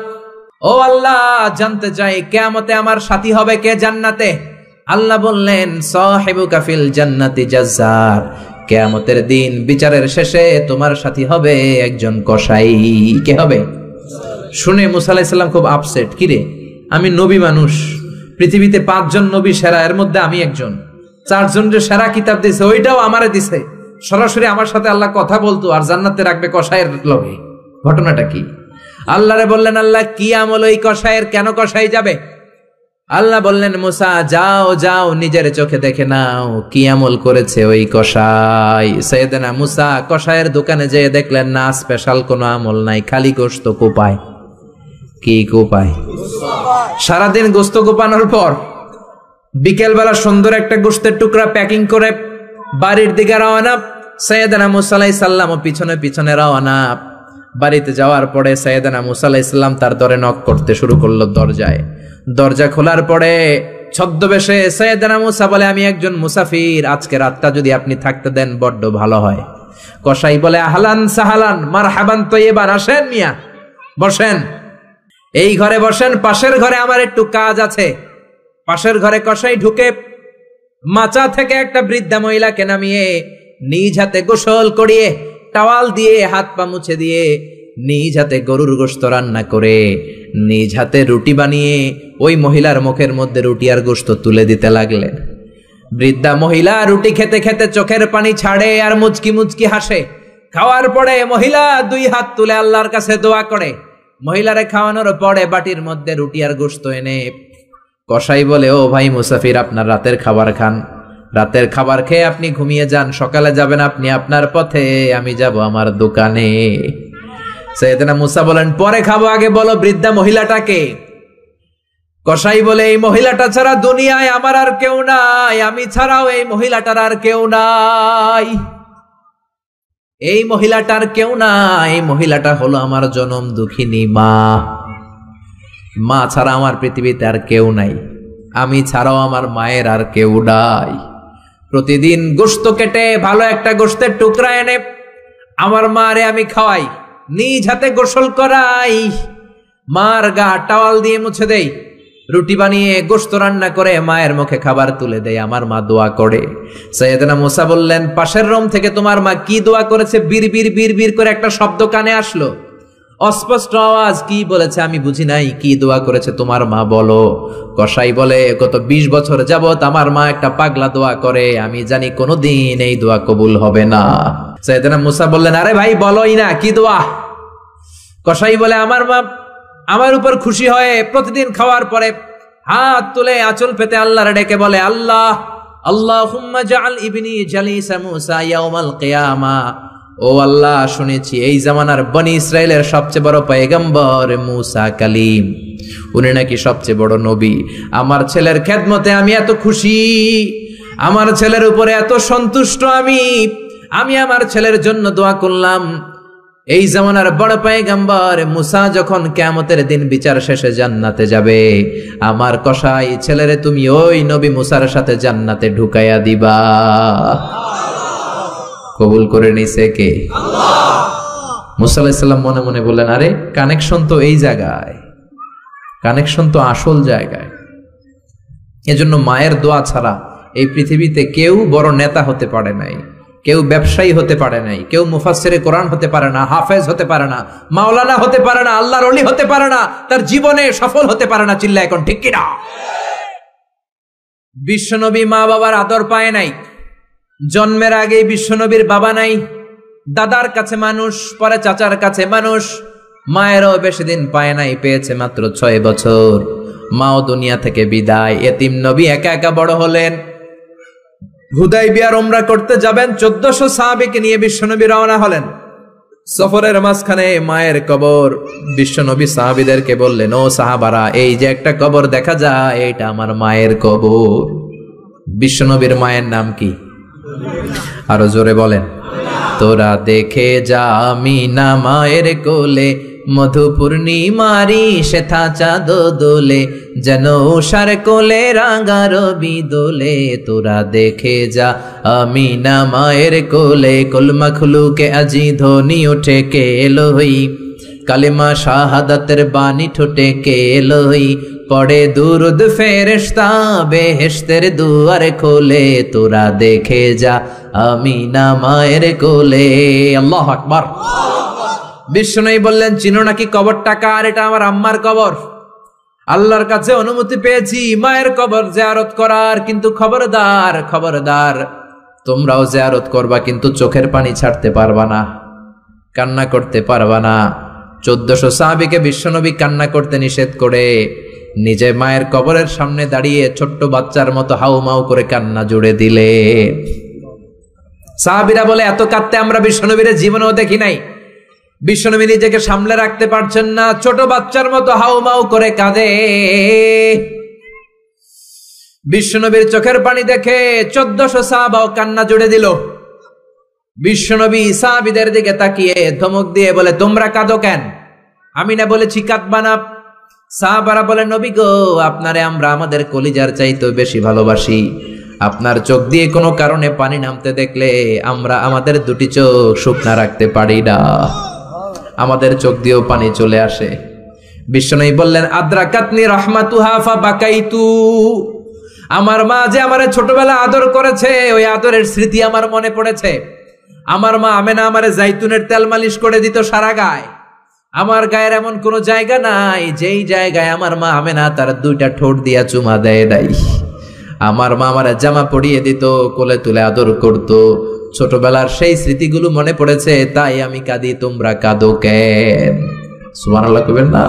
[SPEAKER 1] ও আল্লাহ, জানতে চাই কিয়ামতে আমার সাথী হবে কে জান্নাতে? আল্লাহ বললেন, সাহিবুকা ফিল জান্নাতি জাজ্জার, কিয়ামতের দিন বিচারের শেষে তোমার সাথী হবে একজন কসাই। কে হবে? শুনে মুসা আলাইহিস সালাম খুব আপসেট, কিরে, আমি নবী মানুষ, পৃথিবীতে 5 জন নবী সেরা, এর মধ্যে আমি একজন, 4 জন যে সেরা কিতাব দিছে ওইটাও আমারে দিছে, সরাসরি আমার সাথে আল্লাহ কথা বলতো আর জান্নাতে রাখবে কসাইয়ের লগে, ঘটনাটা কি? আল্লাহরে বললেন, আল্লাহ কি আমল ওই কসাইয়ের, কেন কসাই যাবে? আল্লাহ বললেন, মুসা যাও নিজের চোখে দেখে নাও কি আমল করেছে ওই কসাই। সাইয়েদনা মুসা কসাইয়ের দোকানে যেয়ে দেখলেন না, স্পেশাল কোনো আমল নাই, খালি গোশত কোপায়। কি কোপায়? সারাদিন গোশত কোপানোর পর বিকেল বেলা সুন্দর একটা গোশতের টুকরা প্যাকিং করে বাড়ির দিকে রওনা। সাইয়েদনা মুসা আলাইহিস সালাম পিছনে পিছনে রওনা। বাড়িতে যাওয়ার পরে সাইয়েদনা মুসা আলাইহিস সালাম তার দরে নক করতে শুরু করলো দরজায়। দরজা খোলার পরে ছদ্মবেশে সাইয়েদনা মুসা বলে, আমি একজন মুসাফির, আজকে রাতটা যদি আপনি থাকতে দেন বড্ড ভালো হয়। কসাই বলে, আহলান সাহালান মারহাবান তৈয়বান, আসেন মিয়া, বসেন, এই ঘরে বসেন, পাশের ঘরে আমার একটু কাজ আছে। পাশের ঘরে কসাই ঢুকে মাচা থেকে একটা বৃদ্ধা মহিলাকে নামিয়ে নিজ হাতে গোসল করিয়ে, টাওয়াল দিয়ে হাত পা মুছে দিয়ে, নিজ হাতে গরুর গোশত রান্না করে, নিজ হাতে রুটি বানিয়ে ওই মহিলার মুখের মধ্যে রুটি আর গোশত তুলে দিতে লাগলেন। বৃদ্ধা মহিলা রুটি খেতে খেতে চোখের পানি ছাড়ে আর মুচকি মুচকি হাসে। খাওয়ার পরে মহিলা 2 হাত তুলে আল্লাহর কাছে দোয়া করে। মহিলারে খাওয়ানোর পরে বাটির মধ্যে রুটি আর গোশত এনে কসাই বলে, ও ভাই মুসাফির, আপনার রাতের খাবার খান, রাতের খাবার খেয়ে আপনি ঘুমিয়ে যান, সকালে যাবেন আপনি আপনার পথে, আমি যাব আমার দোকানে। সাইয়েদনা মুসা বলেন, পরে খাবো, আগে বলো বৃদ্ধা মহিলাটাকে। কসাই বলে, এই মহিলাটা ছাড়া দুনিয়ায় আমার আর কেউ নাই, আমি ছাড়াও এই মহিলাটার আর কেউ নাই, এই মহিলাটার কেউ নাই, এই মহিলাটা হলো আমার জনম দুঃখিনী মা। মা ছাড়া আমার পৃথিবীতে আর কেউ নাই, আমি ছাড়াও আমার মায়ের আর কেউ নাই। প্রতিদিন গোশত কেটে ভালো একটা গোশতের টুকরা এনে আমার মারে আমি খাওয়াই, নিজ হাতে গোসল করাই, মার গা টাওয়াল দিয়ে মুছে দেই, রুটি বানিয়ে গোশত রান্না করে মায়ের মুখে খাবার তুলে দেয়, আমার মা দোয়া করে। সাইয়েদনা মুসা বললেন, পাশের রুম থেকে তোমার মা কি দোয়া করেছে? বিড়বিড় বিড়বিড় করে একটা শব্দ কানে আসলো, অস্পষ্ট আওয়াজ, কি বলেছে আমি বুঝি নাই, কি দোয়া করেছে তোমার মা বলো। কসাই বলে, গত 20 বছর যাবত আমার মা একটা পাগলা দোয়া করে, আমি জানি কোনোদিন এই দোয়া কবুল হবে না। সাইয়েদনা মুসা বললেন, আরে ভাই বলোই না, কি দোয়া? কসাই বলে, আমার মা আমার উপর খুশি হয়ে প্রতিদিন খাওয়ার পরে হাত তুলে আঁচল পেতে আল্লাহর ডেকে বলে, আল্লাহ আল্লাহুম্মা জাআল ইবনি জালিসা মূসা ইয়াউমাল কিয়ামা। ও আল্লাহ, শুনেছি এই জামানার বনি ইসরাইলের সবচেয়ে বড় পয়গম্বর মূসা কালিম, উনি নাকি সবচেয়ে বড় নবী। আমার ছেলের খেদমতে আমি এত খুশি, আমার ছেলের উপরে এত সন্তুষ্ট আমি আমার ছেলের জন্য দোয়া করলাম। এই জামানার বড় পয়গম্বর মূসা যখন কিয়ামতের দিন বিচার শেষে জান্নাতে যাবে, আমার কসাই ছেলেরে তুমি ওই নবী মূসার সাথে জান্নাতে ঢুকাইয়া দিবা। কবুল করে নিছে কে? আল্লাহ। মূসা আলাইহিস সালাম মনে মনে বললেন, আরে কানেকশন তো এই জায়গায়, কানেকশন তো আসল জায়গায়। এজন্য মায়ের দোয়া ছাড়া এই পৃথিবীতে কেউ বড় নেতা হতে পারে নাই, কেউ ব্যবসায়ী হতে পারে নাই, কেউ মুফাসসিরে কোরআন হতে পারে না, হাফেজ হতে পারে না, মাওলানা হতে পারে না, আল্লাহর ওলি হতে পারে না, তার জীবনে সফল হতে পারে না। চিল্লা এখন ঠিক কিনা? বিশ্বনবী মা বাবার আদর পায় নাই, জন্মের আগেই বিশ্বনবীর বাবা নাই, দাদার কাছে মানুষ, পরে চাচার কাছে মানুষ, মায়েরও বেশি দিন পায় নাই, পেয়েছে মাত্র 6 বছর। মাও দুনিয়া থেকে বিদায়, এতিম নবী একা একা বড় হলেন। হুদাইবিয়ার উমরা করতে যাবেন, 1400 সাহাবীকে নিয়ে বিশ্বনবী রওনা হলেন। সফরের মাঝখানে মায়ের কবর। বিশ্বনবী সাহাবীদেরকে বললেন, ও সাহাবারা, এই যে একটা কবর দেখা যায়, এটা আমার মায়ের কবর। বিশ্বনবীর মায়ের নাম কি? আরো জোরে বলেন। তোরা দেখে যা আমিনা মায়ের কোলে, মধু পূর্ণিমারি শেথা চাঁদ দোলে, যেন উষার কোলে রাঙা রবি দোলে। তোরা দেখে যা আমিনা মায়ের কোলে, কলমা খুলুকে আজি ধ্বনি ওঠে কে এলোই, কালিমা শাহাদাতের বাণী ঠোঁটে কে এলোই, পড়ে দুরুদ ফেরেশতা বেহেশতের দুয়ার খোলে। তোরা দেখে যা আমিনা মায়ের কোলে। আল্লাহু আকবার। বিশ্বনবী বললেন, চিনো নাকি কবরটা কার? এটা আমার আম্মার কবর। আল্লাহর কাছে অনুমতি পেয়েছি মায়ের কবর জিয়ারত করার, কিন্তু খবরদার খবরদার, তোমরাও জিয়ারত করবা, কিন্তু চোখের পানি ছাড়তে পারবা না, কান্না করতে পারবা না। 1400 সাহাবীকে বিশ্বনবী কান্না করতে নিষেধ করে নিজে মায়ের কবরের সামনে দাঁড়িয়ে ছোট্ট বাচ্চার মতো হাউমাউ করে কান্না জুড়ে দিলে। সাহাবীরা বলে, এত কাঁদতে আমরা বিশ্বনবীর জীবনেও দেখি নাই। বিশ্বনবী নিজেকে সামলে রাখতে পারছেন না, ছোট বাচ্চার মতো হাউমাউ করে কাঁদে। বিশ্বনবীর চোখের পানি দেখে 1400 সাহাবাও কান্না জুড়ে দিল। বিশ্বনবী সাহাবীদের দিকে তাকিয়ে ধমক দিয়ে বলে, তোমরা কাঁদো কেন? আমি না বলেছি কাঁদবা না? সাহাবারা বলে, নবী গো, আপনারে আমরা আমাদের কলিজার চাইতেও বেশি ভালোবাসি। আপনার চোখ দিয়ে কোনো কারণে পানি নামতে দেখলে আমরা আমাদের দুটি চোখ শুকনা রাখতে পারি না, আমাদের চোখ দিয়েও পানি চলে আসে। বিশ্বনবী বললেন, আদ্রাকাতনি রাহমাতুহা ফাবাকাইতু। আমার মা যে আমারে ছোটবেলা আদর করেছে, ওই আদরের স্মৃতি আমার মনে পড়েছে। আমার মা আমেনা আমারে জাইতুনের তেল মালিশ করে দিত সারা গায়ে। আমার গায়ের এমন কোন জায়গা নাই যেই জায়গায় আমার মা আমেনা তার 2টা ঠোঁট দিয়া চুমা দেয় নাই। আমার মা আমার জামা পরিয়ে দিত, কোলে তুলে আদর করত। ছোটবেলার সেই স্মৃতিগুলো মনে পড়েছে, তাই আমি কাঁদি। তোমরা কাঁদো কেন? সুবহানাল্লাহ কইবেন না?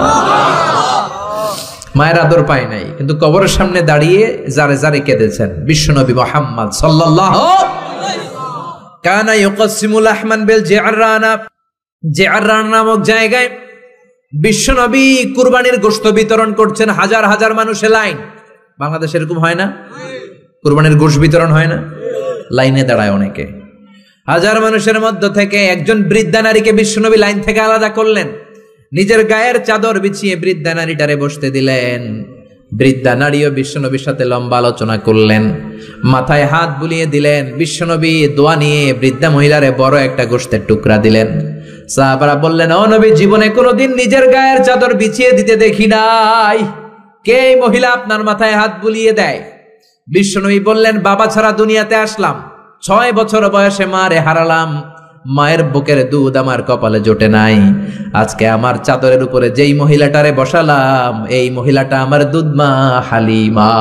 [SPEAKER 1] মায়ের আদর পায় নাই, কিন্তু কবরের সামনে দাঁড়িয়ে জারে জারে কেঁদেছেন বিশ্বনবী মুহাম্মদ সাল্লাল্লাহু আলাইহি ওয়াসাল্লাম। কানা ইউকাসিমুল আহমান বিল জিআরানা। জিআরান নামক জায়গায় বিশ্বনবী কুরবানির গোশত বিতরণ করছেন। হাজার হাজার মানুষের লাইন। বাংলাদেশে এরকম হয় না? কুরবানির গোশত বিতরণ হয় না? লাইনে দাঁড়ায় অনেকে। হাজার মানুষের মধ্য থেকে একজন বৃদ্ধা নারীকে বিশ্বনবী লাইন থেকে আলাদা করলেন, নিজের গায়ের চাদর বিছিয়ে বৃদ্ধা নারীটারে বসতে দিলেন। বৃদ্ধা নারীও বিশ্বনবীর সাথে লম্বা আলোচনা করলেন, মাথায় হাত বুলিয়ে দিলেন। বিশ্বনবী দোয়া নিয়ে বৃদ্ধা মহিলারে বড় একটা গোশতের টুকরা দিলেন। সাহাবারা বললেন, ও নবী, জীবনে কোনোদিন নিজের গায়ের চাদর বিছিয়ে দিতে দেখি নাই, কে এই মহিলা আপনার মাথায় হাত বুলিয়ে দেয়? বিশ্বনবী বললেন, বাবা ছাড়া দুনিয়াতে আসলাম, 6 বছর বয়সে মারে হারালাম, মায়ের বুকের দুধ আমার কপালে জোটে নাই। আজকে আমার চাদরের উপরে যেই মহিলাটারে বসালাম, এই মহিলাটা আমার দুধ মা হালিমা।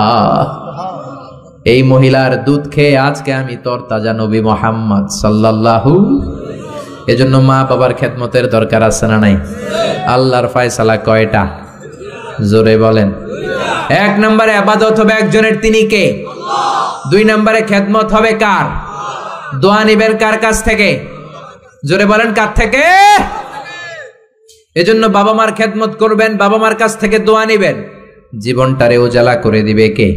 [SPEAKER 1] এই মহিলার দুধ খেয়ে আজকে আমি তরতাজা নবী মুহাম্মদ সাল্লাল্লাহু। এজন্য মা বাবার খেদমতের দরকার আছে না নাই? আল্লাহর ফয়সালা কয়টা? জোরে বলেন। 1 নম্বরে ইবাদত হবে একজনের, তিনি কে? 2 নম্বরে খেদমত হবে কার? দোয়া নিবেন কার কাছ থেকে? জোরে বলেন, কার থেকে? এজন্য বাবা মার খেদমত করবেন, বাবা মার কাছ থেকে দোয়া নিবেন। জীবনটারে উজালা করে দিবে কে?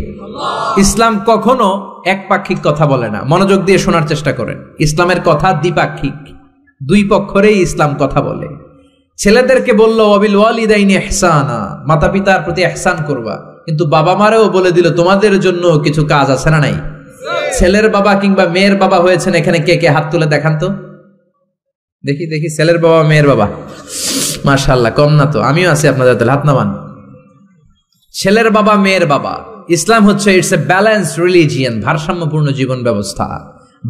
[SPEAKER 1] ইসলাম কখনো একপাক্ষিক কথা বলে না। মনোযোগ দিয়ে শোনার চেষ্টা করেন। ইসলামের কথা দ্বিপাক্ষিক, দুই পক্ষেরই ইসলাম কথা বলে। ছেলেদেরকে বললো ওয়াবিল ওয়ালিদাইনি ইহসানা, মাতা পিতার প্রতি ইহসান করবা, কিন্তু বাবা মারেও বলে দিল তোমাদের জন্য কিছু কাজ আছে না নাই? ছেলের বাবা কিংবা মেয়ের বাবা হয়েছেন এখানে কে কে? হাত তুলে দেখান তো দেখি দেখি। ছেলের বাবা মেয়ের বাবা, মাশাআল্লাহ, কম না তো। আমিও আছি আপনাদের, তাহলে হাত নামান। ছেলের বাবা মেয়ের বাবা। ইসলাম হচ্ছে ইটস এ ব্যালেন্সড রিলিজিয়ান, ভারসাম্যপূর্ণ জীবন ব্যবস্থা।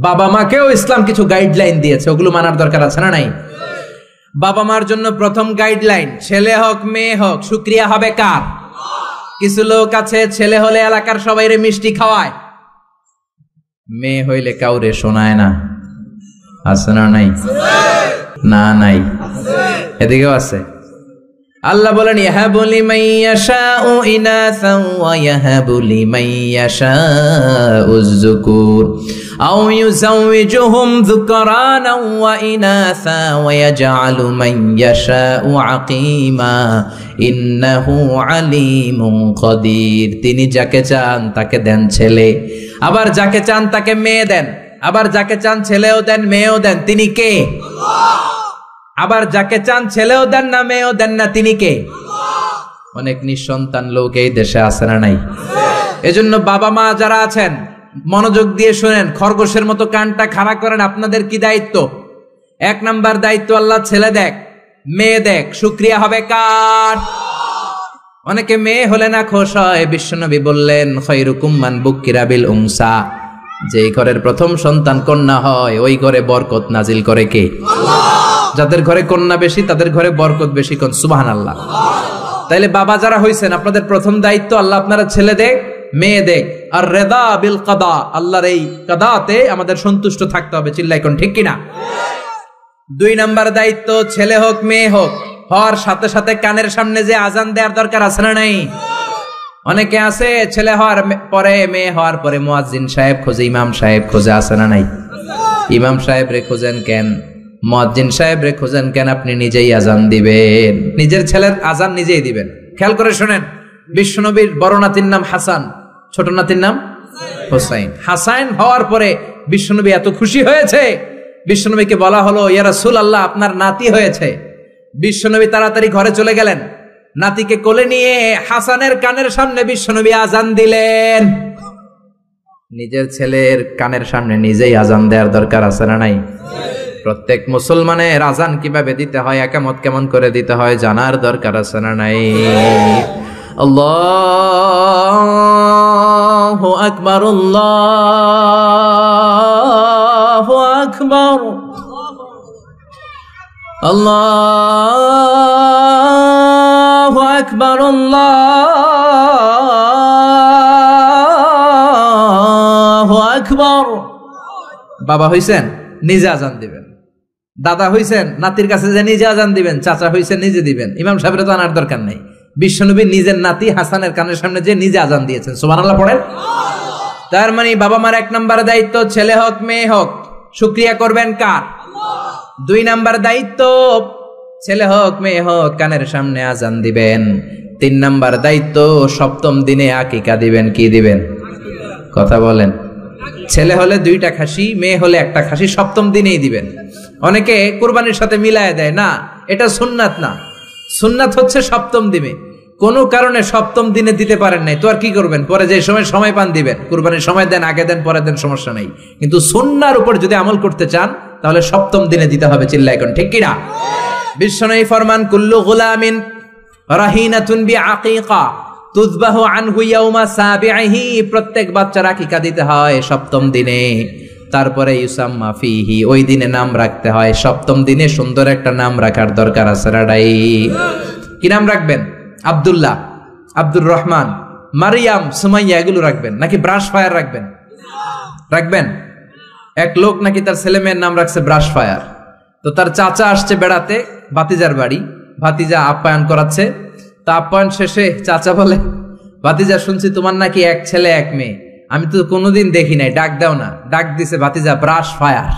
[SPEAKER 1] বাবা মাকেও ইসলাম কিছু গাইডলাইন দিয়েছে, ওগুলো মানার দরকার আছে না নাই? বাবা মার জন্য প্রথম গাইডলাইন, ছেলে হোক মেয়ে হোক, শুকরিয়া হবে কার? কিছু লোক আছে ছেলে হলে এলাকার সবাইরে মিষ্টি খাওয়ায়, মেয়ে হইলে কাউরে শোনায় না। আছে না নাই? না নাই, এদিকেও আছে। আল্লাহ বলেন ইয়াহাবু লিমান ইয়াশাউ ইনাসান ওয়া ইয়াহাবু লিমান ইয়াশাউ যুকুর আও ইউযাওয়িজুহুম যুকরানা ওয়া ইনাসা ওয়া ইয়াজআলু মান ইয়াশাউ আকীমা ইন্নাহু আলীমুন কাদির। তিনি যাকে চান তাকে দেন ছেলে, আবার যাকে চান তাকে মেয়ে দেন, আবার যাকে চান ছেলেও দেন মেয়েও দেন। তিনি কে? আল্লাহ। আবার যাকে চান ছেলেও দেন না মেয়েও দেন না, তিনি কে? অনেক নিঃসন্তান লোক এই দেশে আছে না নাই? এজন্য বাবা মা যারা আছেন মনোযোগ দিয়ে শুনেন, খরগোশের মতো কানটা খাড়া করেন। আপনাদের কি দায়িত্ব? 1 নাম্বার দায়িত্ব, আল্লাহ ছেলে দেখ মেয়ে দেখ, শুকরিয়া হবে কার? অনেকে মেয়ে হলে না খুশ হয়। বিশ্বনবী বললেন খায়রুকুম মান বুকিরা বিল উনসা, যেই ঘরের প্রথম সন্তান কন্যা হয় ওই ঘরে বরকত নাজিল করে কে? আল্লাহ। যাদের ঘরে কন্যা বেশি তাদের ঘরে বরকত বেশি। কোন সুবহানাল্লাহ। তাইলে বাবা যারা হইছেন, আপনাদের প্রথম দায়িত্ব আল্লাহ আপনারা ছেলে দেখ মেয়ে দেখ, আর রিদা বিল কাদা, আল্লাহর এই কাদাতে আমাদের সন্তুষ্ট থাকতে হবে। চিল্লাই কোন ঠিক কিনা? 2 নাম্বার দায়িত্ব, ছেলে হোক মেয়ে হোক, হওয়ার সাথে সাথে কানের সামনে যে আজান দেওয়ার দরকার আছে না নাই? অনেকে আছে ছেলে হওয়ার পরে মেয়ে হওয়ার পরে মুয়াজ্জিন সাহেব খোঁজে, ইমাম সাহেব খোঁজে, আছে না নাই? ইমাম সাহেব রে খোঁজেন কেন? মুয়াজ্জিন সাহেব রে খোঁজেন কেন? আপনি নিজেই আজান দিবেন, নিজের ছেলের আজান নিজেই দিবেন। খেয়াল করে শোনেন, বিশ্বনবীর বড় নাতির নাম হাসান, ছোট নাতির নাম হোসাইন। হাসান হওয়ার পরে বিশ্বনবী এত খুশি হয়েছে, বিশ্বনবীকে বলা হলো ইয়া রাসূলুল্লাহ আপনার নাতি হয়েছে। বিশ্বনবী তাড়াতাড়ি ঘরে চলে গেলেন, নাতিকে কোলে নিয়ে হাসানের কানের সামনে বিশ্বনবী আজান দিলেন। নিজের ছেলের কানের সামনে নিজেই আজান দেওয়ার দরকার আছে না নাই? প্রত্যেক মুসলমানের আজান কিভাবে দিতে হয়, একামত কেমন করে দিতে হয় জানার দরকার আছে না নাই? আল্লাহু আকবার, আল্লাহু আকবার, আল্লাহু আকবার, আল্লাহু আকবার। বাবা হইছেন নিজে আজান দিবেন, দাদা হইছেন নাতির কাছে যে নিজে আজান দিবেন, চাচা হইছেন নিজে দিবেন, ইমাম সাহেবের তো আনার দরকার নাই। বিশ্বনবী নিজের নাতি হাসানের কানের সামনে যে নিজে আজান দিয়েছেন। সুবহানাল্লাহ পড়েন। তার মানে বাবা মার 1 নাম্বার দায়িত্ব, ছেলে হোক মেয়ে হোক, শুকরিয়া করবেন কার? আল্লাহ। 2 নাম্বার দায়িত্ব, ছেলে হোক মেয়ে হোক কানের সামনে আজান দিবেন। 3 নাম্বার দায়িত্ব, সপ্তম দিনে আকিকা দিবেন। কি দিবেন? কথা বলেন। ছেলে হলে 2টা খাসি, মেয়ে হলে 1টা খাসি, সপ্তম দিনেই দিবেন। অনেকে কুরবানির সাথে মিলায় দেয়, না এটা সুন্নাত না। সুন্নাত হচ্ছে সপ্তম দিনে। কোন কারণে সপ্তম দিনে দিতে পারেন নাই তো আর কি করবেন? পরে যে সময় পান দিবেন। কুরবানির সময় দেন, আগে দেন, পরে দেন, সমস্যা নাই। কিন্তু সুন্নাহর উপর যদি আমল করতে চান তাহলে সপ্তম দিনে দিতে হবে। চিল্লায় কোন ঠিক কিনা? বিশ্বনবী ফরমান কুল্লু গুলামিন রাহিনাতুন বিআকিকা তুযবাহু আনহু ইয়াউমা সাবিহি, প্রত্যেক বাচ্চার আকিকা দিতে হয় সপ্তম দিনে। তারপরে ইউসাম্মা ফিহি, ওই দিনে নাম রাখতে হয়। সপ্তম দিনে সুন্দর একটা নাম রাখার দরকার আছে রাডাই। কি নাম রাখবেন? আব্দুল্লাহ, আব্দুর রহমান, মারিয়াম, সুমাইয়া, এগুলো রাখবেন নাকি ব্রাশ ফায়ার রাখবেন? রাখবেন। এক লোক নাকি তার ছেলে মেয়ের নাম রাখছে ব্রাশ ফায়ার। তো তার চাচা আসছে বেড়াতে ভাতিজার বাড়ি, ভাতিজা আপ্যায়ন করাচ্ছে। তা আপ্যায়ন শেষে চাচা বলে, ভাতিজা শুনছি তোমার নাকি এক ছেলে এক মেয়ে, আমি তো কোনোদিন দেখি নাই, ডাক দাও না। ডাক দিছে ভাতিজা, ব্রাশ ফায়ার।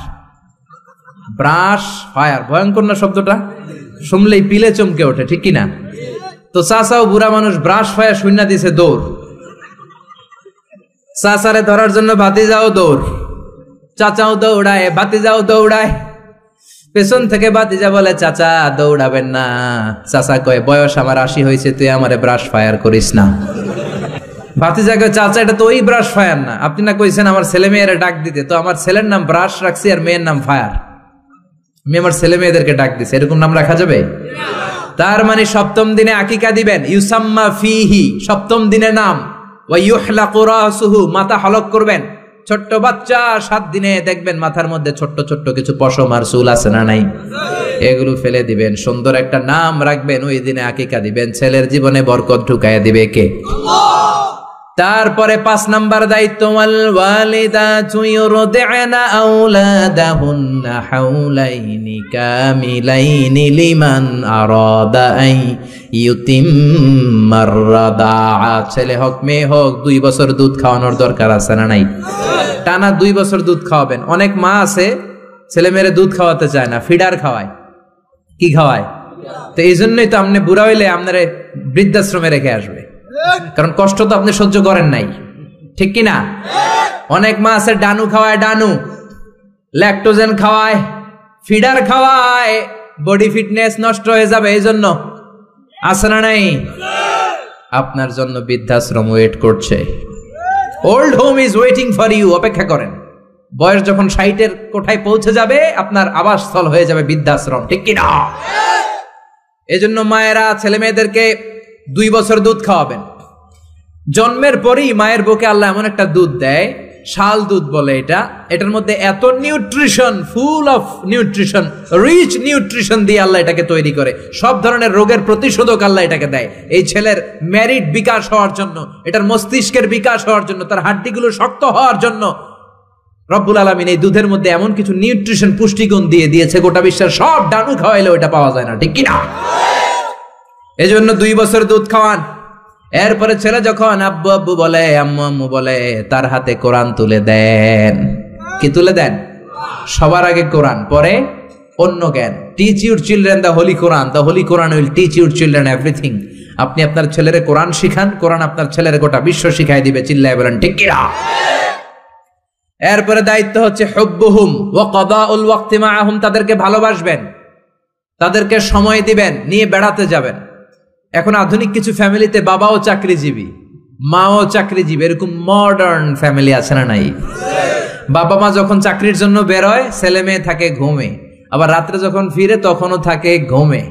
[SPEAKER 1] ব্রাশ ফায়ার, ভয়ঙ্কর না শব্দটা? শুনলেই পিলে চমকে ওঠে, ঠিক কিনা? তো চাচাও বুড়া মানুষ, ব্রাশ ফায়ার শূন্য দিছে দৌড়। চাচারে ধরার জন্য ভাতিজাও দৌড়, চাচাও দৌড়ায়, ভাতিজাও দৌড়ায়। পেছন থেকে ভাতিজা বলে, চাচা দৌড়াবেন না। চাচা কয়, বয়স আমার 80 হয়েছে, তুই আমারে ব্রাশ ফায়ার করিস না। ভাতিজা কয়, চাচা এটা তো ওই ব্রাশ ফায়ার না, আপনি না কইছেন আমার ছেলে মেয়েরা ডাক দিতে, তো আমার ছেলের নাম ব্রাশ রাখছি আর মেয়ের নাম ফায়ার, আমি আমার ছেলে মেয়েদেরকে ডাক দিছি, এরকম নাম রাখা যাবে? তার মানে সপ্তম দিনে আকিকা দিবেন, ইউসাম্মা ফিহি, সপ্তম দিনে নাম, ওয়া ইউহলাকু রাসুহু, মাথা হলক করবেন। ছোট্ট বাচ্চা 7 দিনে দেখবেন মাথার মধ্যে ছোট্ট ছোট্ট কিছু পশম আর চুল আছে না নাই, এগুলো ফেলে দিবেন, সুন্দর একটা নাম রাখবেন, ওই দিনে আকিকা দিবেন, ছেলের জীবনে বরকত ঢুকাইয়া দিবে কে? তারপরে 5 নাম্বার দায়িত্ব, ওয়াল ওয়ালিদাতু ইউরদি'না আওলাদাহুন্না হাওলাইনি কামিলাইনি লিমান আরাদা আই ইউতিম্মার রাদাআ। ছেলে হোক মেয়ে হোক 2 বছর দুধ খাওয়ানোর দরকার আছে না নাই? টানা 2 বছর দুধ খাওয়াবেন। অনেক মা আছে ছেলে মেয়েরে দুধ খাওয়াতে চায় না, ফিডার খাওয়ায়। কি খাওয়ায়? তো এই জন্যই তো আপনি বুড়া হইলে আপনারে বৃদ্ধাশ্রমে রেখে আসবে, কারণ কষ্ট তো আপনি সহ্য করেন নাই, ঠিক কিনা? অনেক মা আছে ডানু খাওয়ায়, ডানু ল্যাকটোজেন খাওয়ায়, ফিডার খাওয়ায়, বডি ফিটনেস নষ্ট হয়ে যাবে, এই জন্য আছে না নাই? আপনার জন্য বৃদ্ধাশ্রম ওয়েট করছে, old home is waiting for you. অপেক্ষা করেন, বয়স যখন 60-এর কোঠায় পৌঁছে যাবে আপনার আবাসস্থল হয়ে যাবে বৃদ্ধাশ্রম, ঠিক কিনা? এজন্য মায়েরা ছেলে মেয়েদেরকে 2 বছর দুধ খাওয়াবেন। জন্মের পরেই মায়ের বুকে আল্লাহ এমন একটা দুধ দেয়, শাল দুধ বলে এটা, এটার মধ্যে এত nutrition, full of nutrition, rich nutrition দিয়ে আল্লাহ এটাকে তৈরি করে, সব ধরনের রোগের প্রতিষেধক আল্লাহ এটাকে দেয় এই ছেলের মেরিট বিকাশ হওয়ার জন্য, এটার মস্তিষ্কের বিকাশ হওয়ার জন্য, তার হাড্ডিগুলো শক্ত হওয়ার জন্য। রব্বুল আলামিন এই দুধের মধ্যে এমন কিছু নিউট্রিশন, পুষ্টিগুণ দিয়ে দিয়েছে, গোটা বিশ্বের সব ডানু খাওয়াইলেও এটা পাওয়া যায় না, ঠিক কিনা? এজন্য 2 বছর দুধ খাওয়ান। এরপরে ছেলে যখন আব্বু আব্বু বলে, আম্মু আম্মু বলে, তার হাতে কোরআন তুলে দেন। কি তুলে দেন? সবার আগে কোরআন, পরে অন্য জ্ঞান। Teach your children the Holi Quran, the Holi Quran will teach your children everything. আপনি আপনার ছেলেরে কোরআন শিখান, কোরআন আপনার ছেলেরে গোটা বিশ্ব শিখাই দিবে, চিল্লায় বলেন ঠিক কিনা? এরপরে দায়িত্ব হচ্ছে হুব্বুহুম ওয়া কাদাউল ওয়াক্তি মাআহুম, তাদেরকে ভালোবাসবেন, তাদেরকে সময় দিবেন, নিয়ে বেড়াতে যাবেন। এখন আধুনিক কিছু ফ্যামিলিতে বাবাও চাকরিজীবী, মাও চাকরিজীবী, এরকম মডার্ন ফ্যামিলি আছে না নাই? বাবা মা যখন চাকরির জন্য বেরোয় ছেলে মেয়ে থাকে ঘুমে, আবার রাত্রে যখন ফিরে তখনও থাকে ঘুমে।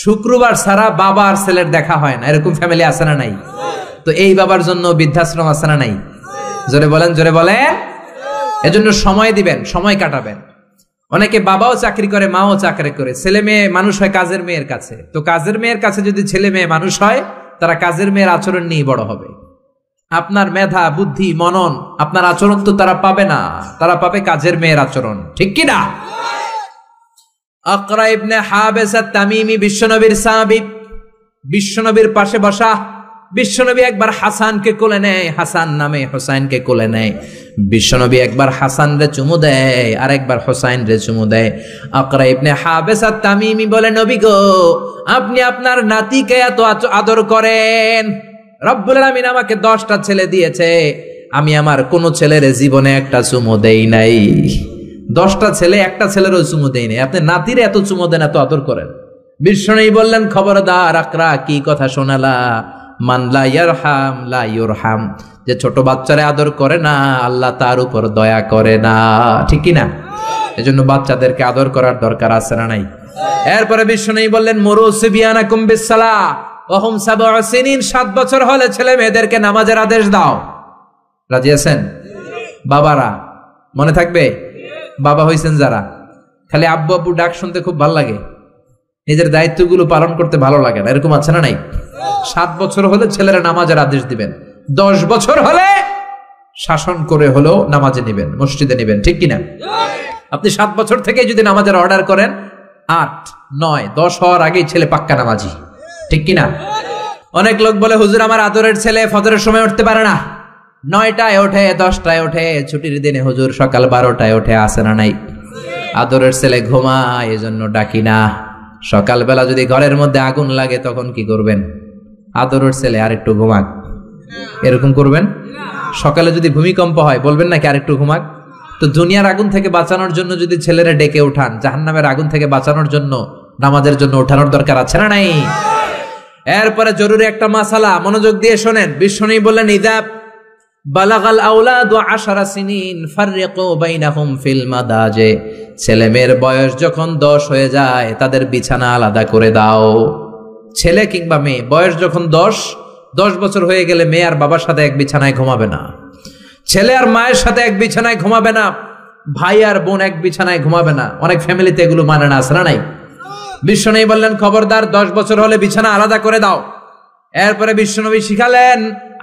[SPEAKER 1] শুক্রবার ছাড়া বাবা আর ছেলের দেখা হয় না, এরকম ফ্যামিলি আছে না নাই? তো এই বাবার জন্য বৃদ্ধাশ্রম আছে না নাই? জোরে বলেন, জোরে বলেন। এজন্য সময় দিবেন, সময় কাটাবেন। অনেকে বাবাও চাকরি করে, মাও চাকরি করে, ছেলে মেয়ে মানুষ হয় কাজের মেয়ের কাছে। তো কাজের মেয়ের কাছে যদি ছেলে মেয়ে মানুষ হয়, তারা কাজের মেয়ের আচরণ নিয়ে বড় হবে। আপনার মেধা, বুদ্ধি, মনন, আপনার আচরণ তো তারা পাবে না, তারা পাবে কাজের মেয়ের আচরণ, ঠিক কিনা? আকরা ইবনে হাবেস আত-তামিমি বিশ্বনবীর সাহাবী, বিশ্বনবীর পাশে বসা। বিশ্বনবী একবার হাসানকে কোলে নেয়, হাসান নামে হোসাইনকে কোলে নেয়। বিশ্বনবী একবার হাসান রে চুমু দেয়, আর একবার হোসাইন রে চুমু দেয়। আকরা ইবনে হাবেস আত-তামিমি বলে, নবী গো, আপনি আপনার নাতিকে এত আদর করেন, রব্বুল আলামিন আমাকে 10টা ছেলে দিয়েছে, আমি আমার কোন ছেলের জীবনে একটা চুমু দেই নাই। 10টা ছেলে, একটা ছেলেরও চুমু দেই নাই, আপনি নাতিরে এত চুমু দেন, এত আদর করেন। বিশ্বনবী বললেন, খবরদার আকরা, কি কথা শোনালা? মান লা ইয়ারহাম লা ইউরহাম, যে ছোট বাচ্চারে আদর করে না, আল্লাহ তার উপর দয়া করে না, ঠিক কি না? এজন্য বাচ্চাদেরকে আদর করার দরকার আছে না নাই? এরপরে বিশ্বনবী বললেন, মুরু সিবিয়ানাকুম বিসসালাহ ওয়া হুম 7 সিনিন, 7 বছর হলে ছেলে মেয়েদেরকে নামাজের আদেশ দাও। রাজি আছেন? বাবারা মনে থাকবে, বাবা হইছেন যারা, খালি আব্বু আব্বু ডাক শুনতে খুব ভালো লাগে, নিজের দায়িত্বগুলো পালন করতে ভালো লাগে না, এরকম আছে না নাই? 7 বছর হলে ছেলেরা নামাজের আদেশ দিবেন, 10 বছর হলে শাসন করে হলেও নামাজে নিবেন, মসজিদে নিবেন, ঠিক কিনা? আপনি 7 বছর থেকে যদি নামাজের অর্ডার করেন, 8, 9, 10 হওয়ার আগেই ছেলে পাক্কা নামাজি, ঠিক কিনা? অনেক লোক বলে হুজুর আমার আদরের ছেলে ফজরের সময় উঠতে পারে না, 9টায় ওঠে 10টায় ওঠে, ছুটির দিনে হুজুর সকাল 12টায় ওঠে, আসে না নাই? আদরের ছেলে ঘুমায়, এজন্য ডাকি না। সকালবেলা যদি ঘরের মধ্যে আগুন লাগে তখন কি করবেন? আদরের ছেলে আরেকটু ঘুমাক, এরকম করবেন? সকালে যদি ভূমিকম্প হয় বলবেন নাকি আরেকটু ঘুমাক? তো দুনিয়ার আগুন থেকে বাঁচানোর জন্য যদি ছেলেরা ডেকে উঠান, জাহান্নামের আগুন থেকে বাঁচানোর জন্য নামাজের জন্য উঠানোর দরকার আছে না নাই? এরপরে জরুরি একটা মাসালা, মনোযোগ দিয়ে শোনেন। বিশ্বনবী বললেন ইযা বালাগাল আওলাদু 10 সিনিন ফাররিকু বাইনাহুম ফিল মাদাজি, ছেলে মেয়ের বয়স যখন 10 হয়ে যায় তাদের বিছানা আলাদা করে দাও। ছেলে কিংবা মেয়ে বয়স যখন 10 বছর হয়ে গেলে মেয়ে আর বাবার সাথে এক বিছানায় ঘুমাবে না, ছেলে আর মায়ের সাথে এক বিছানায় ঘুমাবে না, ভাই আর বোন এক বিছানায় ঘুমাবে না। অনেক ফ্যামিলিতে এগুলো মানে না, আসলে নাই। বিশ্বনবী বললেন খবরদার 10 বছর হলে বিছানা আলাদা করে দাও। এরপরে বিশ্বনবী শিখালেন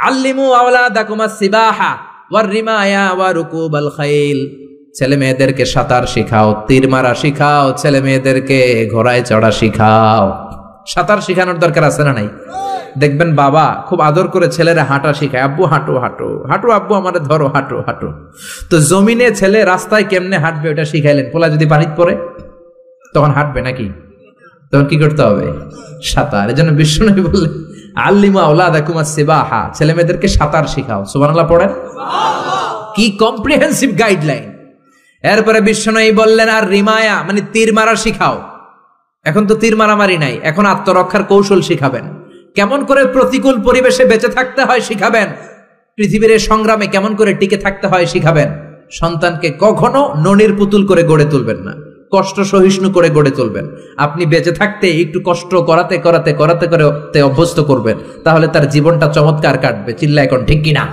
[SPEAKER 1] আল্লিমু আওলাদাকুমাস সিবাহা ওয়ার রিমায়া ওয়া রুকুবাল খাইল, ছেলে মেয়েদেরকে সাঁতার শিখাও, তীর মারা শিখাও, ছেলে মেয়েদেরকে ঘোড়ায় চড়া শিখাও। সাঁতার শিখানোর দরকার আছে না নাই? দেখবেন বাবা খুব আদর করে ছেলেরা হাঁটা শিখায়, আব্বু হাঁটো হাঁটো হাঁটো, আব্বু আমারে ধরো হাঁটো হাঁটো। তো জমিনে ছেলে রাস্তায় কেমনে হাঁটবে ওটা শিখাইলেন। পোলা যদি পানিতে পড়ে তখন হাঁটবে নাকি? তখন কি করতে হবে? সাঁতার। এজন্য বিশ্বনবী বললেন আল্লিমু আওলাদাকুমাস সিবাহা, ছেলে মেয়েদেরকে সাঁতার শিখাও। সুবহানাল্লাহ পড়েন। কি কম্প্রিহেন্সিভ গাইডলাইন। এরপরে বিশ্বনবী বললেন আর রিমায়া মানে তীর মারা শিখাও। এখন তো তীর মারামারি নাই, এখন আত্মরক্ষার কৌশল শিখাবেন। কেমন করে প্রতিকূল পরিবেশে বেঁচে থাকতে হয় শিখাবেন। পৃথিবীর সংগ্রামে কেমন করে টিকে থাকতে হয় শিখাবেন। সন্তানকে কখনো ননির পুতুল করে গড়ে তুলবেন না, কষ্ট সহিষ্ণু করে গড়ে তুলবেন। আপনি বেঁচে থাকতে একটু কষ্ট করাতে করাতে করাতে করে অভ্যস্ত করবেন, তাহলে তার জীবনটা চমৎকার কাটবে। চিল্লা এখন ঠিক কিনা?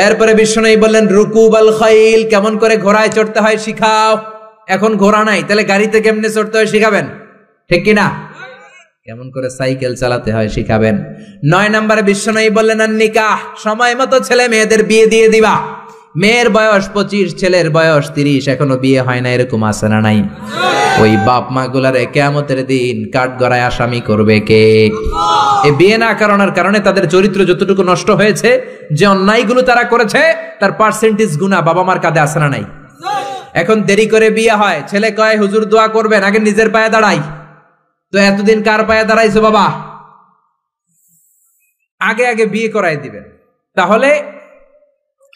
[SPEAKER 1] এরপরে বিশ্বনবী বললেন রুকুবাল খাইল, কেমন করে ঘোড়ায় চড়তে হয় শিখাও। এখন ঘোড়া নাই, তাহলে গাড়িতে কেমনে চড়তে হয় শিখাবেন, ঠিক কিনা? কেমন করে সাইকেল চালাতে হয় শিখাবেন। 9 নম্বরে বিশ্বনবী বললেন আর নিকাহ, সময় মতো ছেলে মেয়েদের বিয়ে দিয়ে দিবা। মেয়ের বয়স 25, ছেলের বয়স 30, এখনো বিয়ে হয় না, এরকম আছে না নাই? ওই বাপ মা গুলারে কিয়ামতের দিন কাঠগড়ায় আসামি করবে কে? এই বিয়ে না করানোর কারণে তাদের চরিত্র যতটুকু নষ্ট হয়েছে, যে অন্যায়গুলো তারা করেছে তার পার্সেন্টেজ গুণা বাবা মার কাঁধে আছে না নাই? এখন দেরি করে বিয়ে হয়, ছেলে কয় হুজুর দোয়া করবেন, আগে নিজের পায়ে দাঁড়াই। তো এতদিন কার পায়ে দাঁড়াইছো বাবা? আগে আগে বিয়ে করাই দিবেন। তাহলে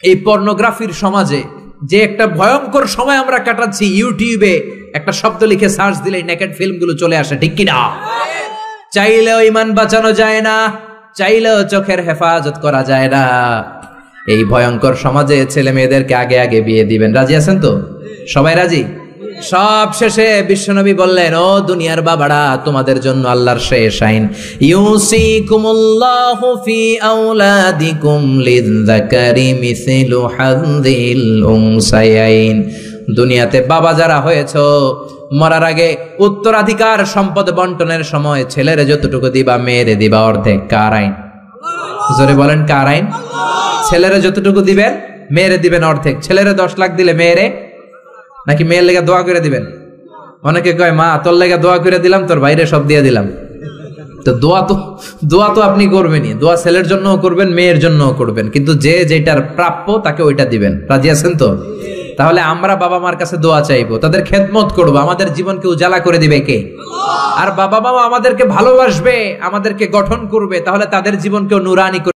[SPEAKER 1] এই পর্নোগ্রাফির সমাজে যে একটা ভয়ঙ্কর সময় আমরা কাটাচ্ছি, ইউটিউবে একটা শব্দ লিখে সার্চ দিলেই নেকেড ফিল্মগুলো চলে আসে, ঠিক কিনা? চাইলেও ইমান বাঁচানো যায় না, চাইলেও চোখের হেফাজত করা যায় না। এই ভয়ঙ্কর সমাজে ছেলে মেয়েদেরকে আগে আগে বিয়ে দিবেন। রাজি আছেন তো? সবাই রাজি? সব শেষে বিশ্বনবী বললেন ও দুনিয়ার বাবারা, তোমাদের জন্য আল্লাহর শেষ আইন, ইউসিকুমুল্লাহু ফি আওলাদিকুম লিযযাকারি মিসলু হাযযিল উনসায়াইন। দুনিয়াতে বাবা যারা হয়েছো, মরার আগে উত্তরাধিকার সম্পদ বন্টনের সময় ছেলেরে যতটুকু দিবা মেয়েরে দিবা অর্ধেক। কার আইন? জোরে বলেন কার আইন? ছেলেরে যতটুকু দিবেন মেয়েরে দিবেন অর্ধেক। ছেলেরে 10 লাখ দিলে মেয়েরে, নাকি মেয়ের লেগে দোয়া করে দিবেন? অনেকে কয় মা তোর লেগে দোয়া করে দিলাম, তোর বাইরে সব দিয়ে দিলাম। তো দোয়া তো আপনি করবেনই, দোয়া ছেলের জন্যও করবেন, মেয়ের জন্যও করবেন, কিন্তু যে যেটার প্রাপ্য তাকে ওইটা দিবেন। রাজি আছেন তো? তাহলে আমরা বাবা মার কাছে দোয়া চাইবো, তাদের খেদমত করবো। আমাদের জীবনকে উজালা করে দিবে কে? আর বাবা মা আমাদেরকে ভালোবাসবে, আমাদেরকে গঠন করবে, তাহলে তাদের জীবনকেও নুরানি